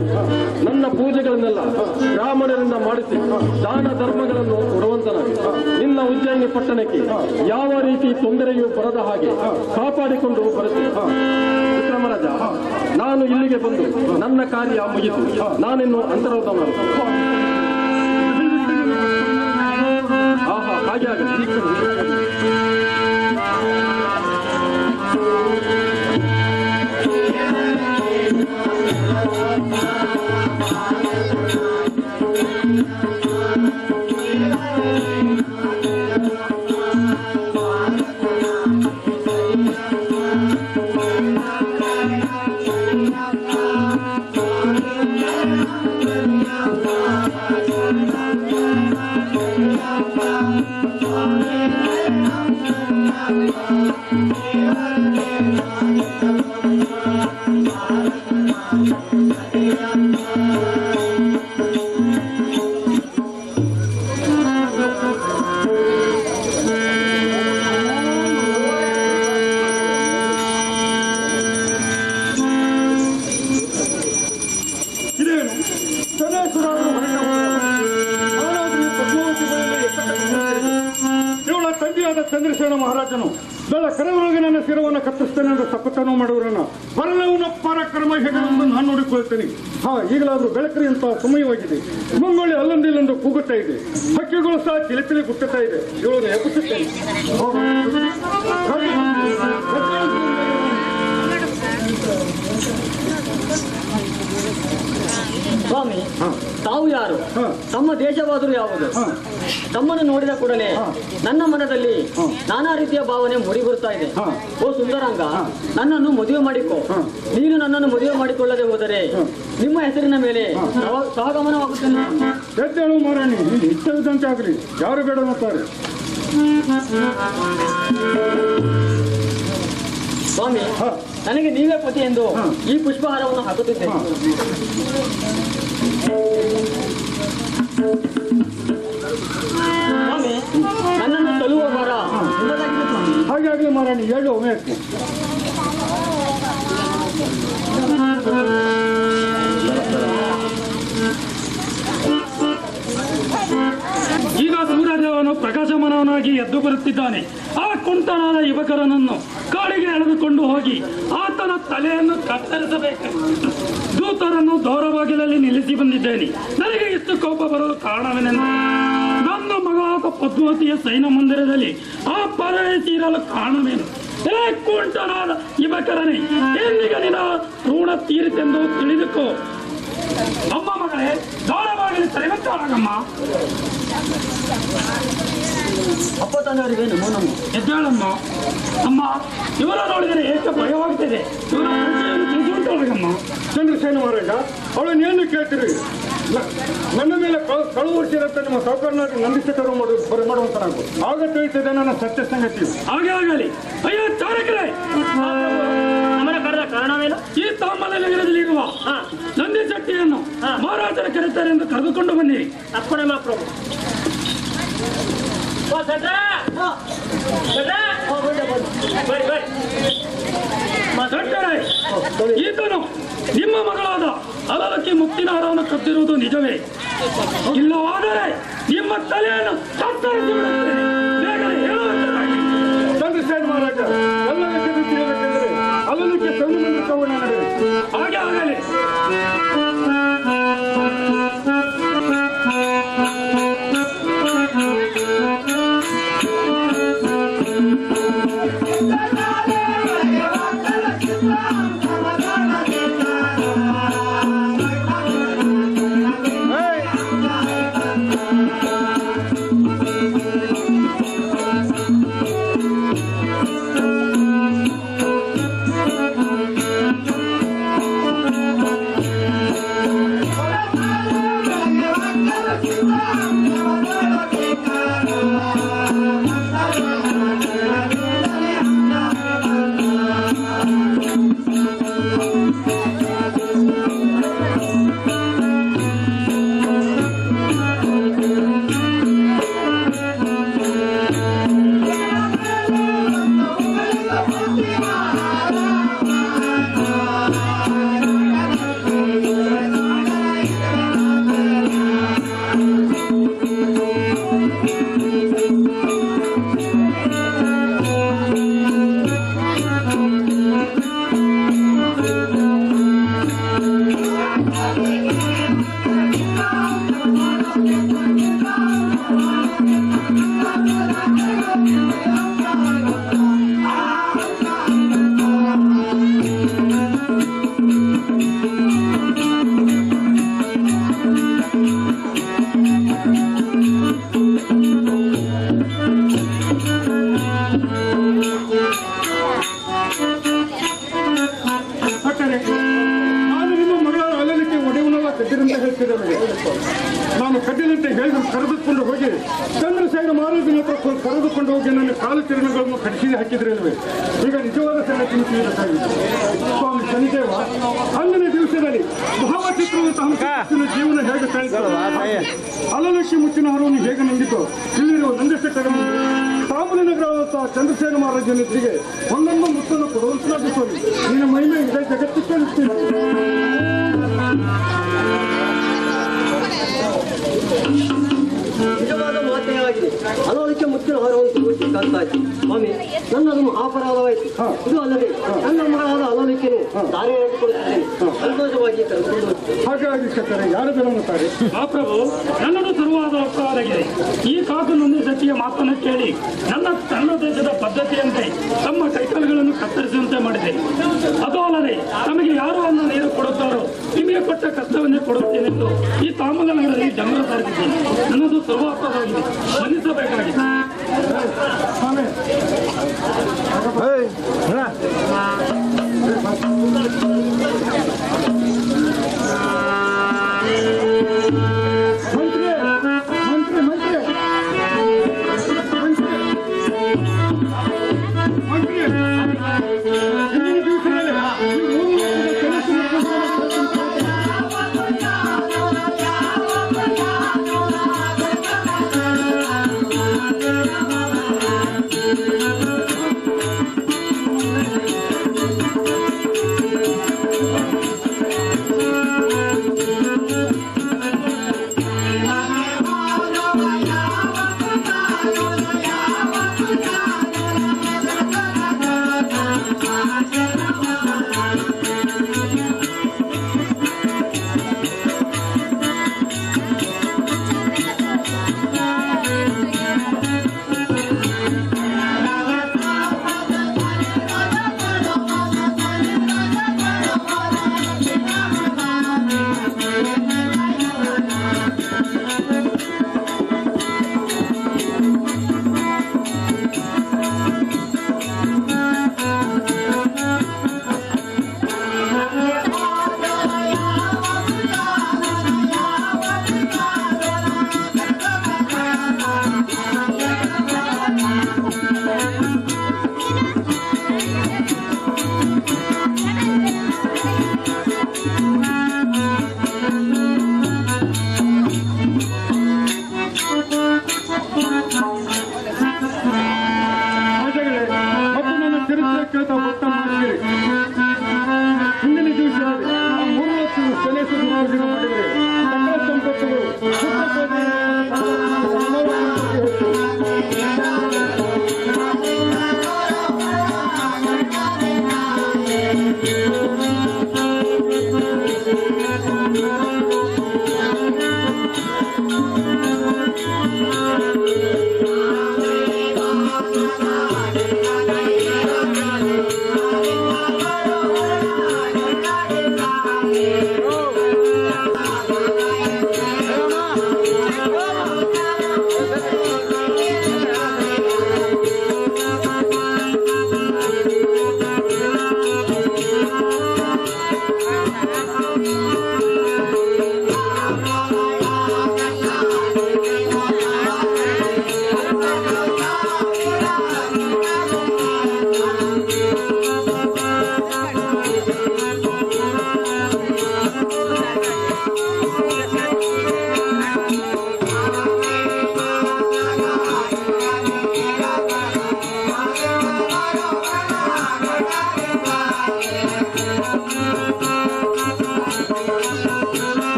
ನನ್ನ ಪೂಜೆಗಳನ್ನೆಲ್ಲ ಬ್ರಾಹ್ಮಣರಿಂದ ಮಾಡಿಸಿ ದಾನ ಧರ್ಮಗಳನ್ನು ಕೊಡುವಂತನಾಗಿ ನಿನ್ನ ಉಜ್ಜಯಿನಿ ಪಟ್ಟಣಕ್ಕೆ ಯಾವ ರೀತಿ ತೊಂದರೆಯೂ ಬರದ ಹಾಗೆ ಕಾಪಾಡಿಕೊಂಡು ಬರುತ್ತೇನೆ. ವಿಕ್ರಮರಾಜ, ನಾನು ಇಲ್ಲಿಗೆ ಬಂದು ನನ್ನ ಕಾರ್ಯ ಮುಗಿತು. ನಾನಿನ್ನು ಅಂತರೋಧ ಹಾಗೆ ಆಗಲಿ. ಚಂದ್ರಶೇಖರ ಮಹಾರಾಜನು ಬೆಳ ಕರವರೆಗೆ ನನ್ನ ಶಿರವನ್ನು ಕತ್ತಿಸ್ತೇನೆ ಎಂದು ಶಪಥನೂ ಮಾಡುವರನ್ನ ಬರಲವನ ಪರಾಕ್ರಮ ಹೇಗೆಂದು ನಾನು ನೋಡಿಕೊಳ್ತೇನೆ. ಈಗಲಾದ್ರೂ ಬೆಳಕರಿ ಅಂತ ಸಮಯವಾಗಿದೆ. ಮಂಗೊಳ್ಳಿ ಅಲ್ಲೊಂದಿಲ್ಲೊಂದು ಕೂಗುತ್ತಾ ಇದೆ. ಹಕ್ಕಿಗಳು ಸಹ ಚಿಲಿಪಿಲಿ ಗುಟ್ಟುತ್ತಾ ಇದೆ. ಇವಳನ್ನು ಎಬ್ಬುತ್ತೇನೆ. ಸ್ವಾಮಿ, ತಾವು ಯಾರು? ತಮ್ಮ ದೇಶವಾದರೂ ಯಾವುದು? ತಮ್ಮನ್ನು ನೋಡಿದ ಕೂಡಲೇ ನನ್ನ ಮನದಲ್ಲಿ ನಾನಾ ರೀತಿಯ ಭಾವನೆ ಮೂಡಿ ಬರ್ತಾ ಇದೆ. ಓ ಸುಂದರಾಂಗ, ನನ್ನನ್ನು ಮದುವೆ ಮಾಡಿಕೊ. ನೀನು ನನ್ನನ್ನು ಮದುವೆ ಮಾಡಿಕೊಳ್ಳದೆ ಹೋದರೆ ನಿಮ್ಮ ಹೆಸರಿನ ಮೇಲೆ ಸಹಗಮನವಾಗುತ್ತೇನೆ. ಎದ್ದೇಳು ಮಾರಾಣಿ, ಇಷ್ಟವಿದ್ದಂತೆ ಆಗಲಿ. ಯಾರು ಬೇಡ ಅನ್ನುತ್ತಾರೆ? ಸ್ವಾಮಿ, ನನಗೆ ನೀವೇ ಪತಿ ಎಂದು ಈ ಪುಷ್ಪಹಾರವನ್ನು ಹಾಕುತ್ತಿದ್ದೇನೆ. ಸ್ವಾಮಿ, ನನ್ನನ್ನು ತಲುವ ಭಾರ ನಿಮ್ಮದಾಗಿದೆ ಸ್ವಾಮಿ. ಹಾಗಾಗಿ ಮಾರಾಣಿ, ಹೇಳು ಒಮ್ಮೆಕ್ಕೆ. ಈಗ ಸೂರ್ಯದೇವನು ಪ್ರಕಾಶಮಾನವನಾಗಿ ಎದ್ದು ಬರುತ್ತಿದ್ದಾನೆ. ಆ ಕುಂಟನಾದ ಯುವಕರನನ್ನು ಕಾಡಿಗೆ ಎಳೆದುಕೊಂಡು ಹೋಗಿ ಆತನ ತಲೆಯನ್ನು ಕತ್ತರಿಸಬೇಕು. ದೂತರನ್ನು ದೌರಬಾಗಿಲಲ್ಲಿ ನಿಲ್ಲಿಸಿ ಬಂದಿದ್ದೇನೆ. ನನಗೆ ಇಷ್ಟು ಕೋಪ ಬರಲು ಕಾರಣವೇನೆಂದು ನನ್ನ ಮಗಳಾದ ಪದ್ಮಾವತಿಯ ಸೈನ್ಯ ಮಂದಿರದಲ್ಲಿ ಆ ಪರದೇಶಿ ಇರಲು ಕಾರಣವೇನು? ಏ ಕುಂಟನಾದ ಯುವಕರನೇ, ಎಲ್ಲಿಗೆ ನಿನ್ನ ಋಣ ತೀರಿತೆಂದು ತಿಳಿದುಕೋ. ಅಮ್ಮ ಮಗಳೇ, ದೌರಬಾಗಿಲು ತೆರೆಯುತ್ತಾರಾಗಮ್ಮ. ಅಪ್ಪ ತಂದವರಿಗೆ ನಮೋ ನಮೋ. ಎದ್ದಾಳಮ್ಮ. ಅಮ್ಮ, ಇವರ ನೋಡಿದರೆ ಏಕೆ ಭಯವಾಗ್ತಿದೆ. ಇವರ ಪರಿಚಯವನ್ನು ತಿಳಿದುಕೊಂಡಾಳಗಮ್ಮ. ಚಂದ್ರಸೇನ ಮಹಾರಾಜ, ಅವಳನ್ನೇನು ಕೇಳ್ತೀರಿ? ನನ್ನ ಮೇಲೆ ಕಳುವರಿಸಿದಂತೆ ನಿಮ್ಮ ಸಾವುಕಾರನಾಗಿ ನಂಬಿಸಿಕರು ಮಾಡುವಂತ ನಾವು ಆಗ ತಿಳಿಸಿದೆ ನನ್ನ ಸತ್ಯ ಸಂಗತಿ. ಹಾಗೆ ಆಗಲಿ. ಅಯ್ಯೋ ಚಾರಕರೇ, ನಮ್ಮನ್ನ ಕರೆದ ಕಾರಣವೇನು? ಈ ತಾಂಬಲನಗರದಲ್ಲಿರುವ ನಂದಿ ಶೆಟ್ಟಿಯನ್ನು ಮಹಾರಾಜರ ಕರೆತಾರೆ ಎಂದು ಕರೆದುಕೊಂಡು ಬಂದಿರಿ. ಅಪ್ಪಣೆ ಮಾ ಪ್ರಭು. ಈತನು ನಿಮ್ಮ ಮಗಳಾದ ಅಲಲಕ್ಕಿ ಮುಕ್ತಿನಾರವನ್ನು ಕದ್ದಿರುವುದು ನಿಜವೇ? ಇಲ್ಲವಾದರೆ ನಿಮ್ಮ ತಲೆಯನ್ನು ಕತ್ತರಿಸಿ ಬಿಡುತ್ತೇನೆ. ಬೇಗನೆ ಹೇಳುವಂತಾಗಿ. ಚಂದ್ರಸೇನ ಮಹಾರಾಜ, ಎಲ್ಲ ವಿಷಯದ ತಿಳಿಯಬೇಕೆಂದರೆ ಅಲ್ಲಲಿಕ್ಕೆ ಸೌಂದು ಮಂದಿರ ಕವನ ನಡೆಯಿತು. ಹಾಗೆ ಆಗಲಿ. ಚಂದ್ರಸೇನ ಮಹಾರಾಜನ ಹತ್ರ ಕರೆದುಕೊಂಡು ಹೋಗಿ ನನ್ನ ಕಾಲು ಚರಣಗಳನ್ನು ಕಡಿಸಿ ಹಾಕಿದ್ರಲ್ವೇ, ಈಗ ನಿಜವಾದ ಸಂಗತಿ ತಿಳಿಯಬೇಕಾಗಿದೆ. ಸ್ವಾಮಿ ಶನಿದೇವ ಅಂದಿನ ದಿವಸದಲ್ಲಿ ಭಾವಚಿತ್ರವು ಜೀವನ ಹೇಗೆ ಕಳಿಸಿದ ಅಲಲಕ್ಕಿ ಮುಚ್ಚಿನ ಹರವನ್ನು ಹೇಗೆ ನಂಬಿತು ಇಲ್ಲಿರುವ ನಂದಿಶೆಟ್ಟರ ಮುಂದೆ ತಾಮ್ರನಗರದ ಚಂದ್ರಸೇನ ಮಹಾರಾಜನ ಎದುರಿಗೆ ಒಂದೊಂದು ಮುತ್ತನ್ನು ಕೊಡುವಂತಾದ ಸ್ವಾಮಿ, ನಿನ್ನ ಮಹಿಮೆ ಇದೇ ಜಗತ್ತಿಗೆ ನಿಜವಾದ ಮಾತೇ ಆಗಿದೆ. ಅಲೋಲಿಕೆ ಮುಚ್ಚಿನ ಹಾರವನ್ನು ಕಾಣ್ತಾಯಿತು ಸ್ವಾಮಿ, ನನ್ನದು ಅಪರಾಧವಾಯಿತು. ಇದು ಅಲ್ಲದೆ ನನ್ನ ಮಗಳಾದ ಅಲೋಲಿಕೆಯನ್ನು ದಾರಿ ಹೇಳಿಕೊಳ್ಳುತ್ತಿದ್ದೇನೆ, ಸಂತೋಷವಾಗಿ ಕರೆದುಕೊಂಡು ಹೋಗ್ತೇನೆ. ಹಾಗಾಗಿ ಶಂಕರೆ ಯಾರು ಬೆಳಗುತ್ತಾರೆ? ಮಹಾಪ್ರಭು, ನನ್ನದು ಶುರುವಾದ ಅಪರಾಧವಾಗಿದೆ. ಈ ಕಾಕನೊಂದು ಜೊತೆಯ ಮಾತನ್ನು ಕೇಳಿ ನನ್ನ ದೇಶದ ಪದ್ಧತಿಯಂತೆ ತಮ್ಮ ಕೈಕಾಲುಗಳನ್ನು ಕತ್ತರಿಸುವಂತೆ ಮಾಡಿದೆ. ಅದು ಅಲ್ಲದೆ ನಮಗೆ ಯಾರು ಅನ್ನ ನೀರು ಕೊಡುತ್ತಾರೋ ನಿಮಗೆ ಕೊಟ್ಟ ಕಷ್ಟವನ್ನೇ ಕೊಡುತ್ತೇನೆಂದು ಈ ತಾಮಂಗಲಗಳಲ್ಲಿ ಜಂಗಲ ಸಾರಿಸಿದ್ದೇನೆ. ನನ್ನದು ಸರ್ವ ಅಪರಾಧವಾಗಿದೆ, ಮನ್ನಿಸಬೇಕಾಗಿದೆ.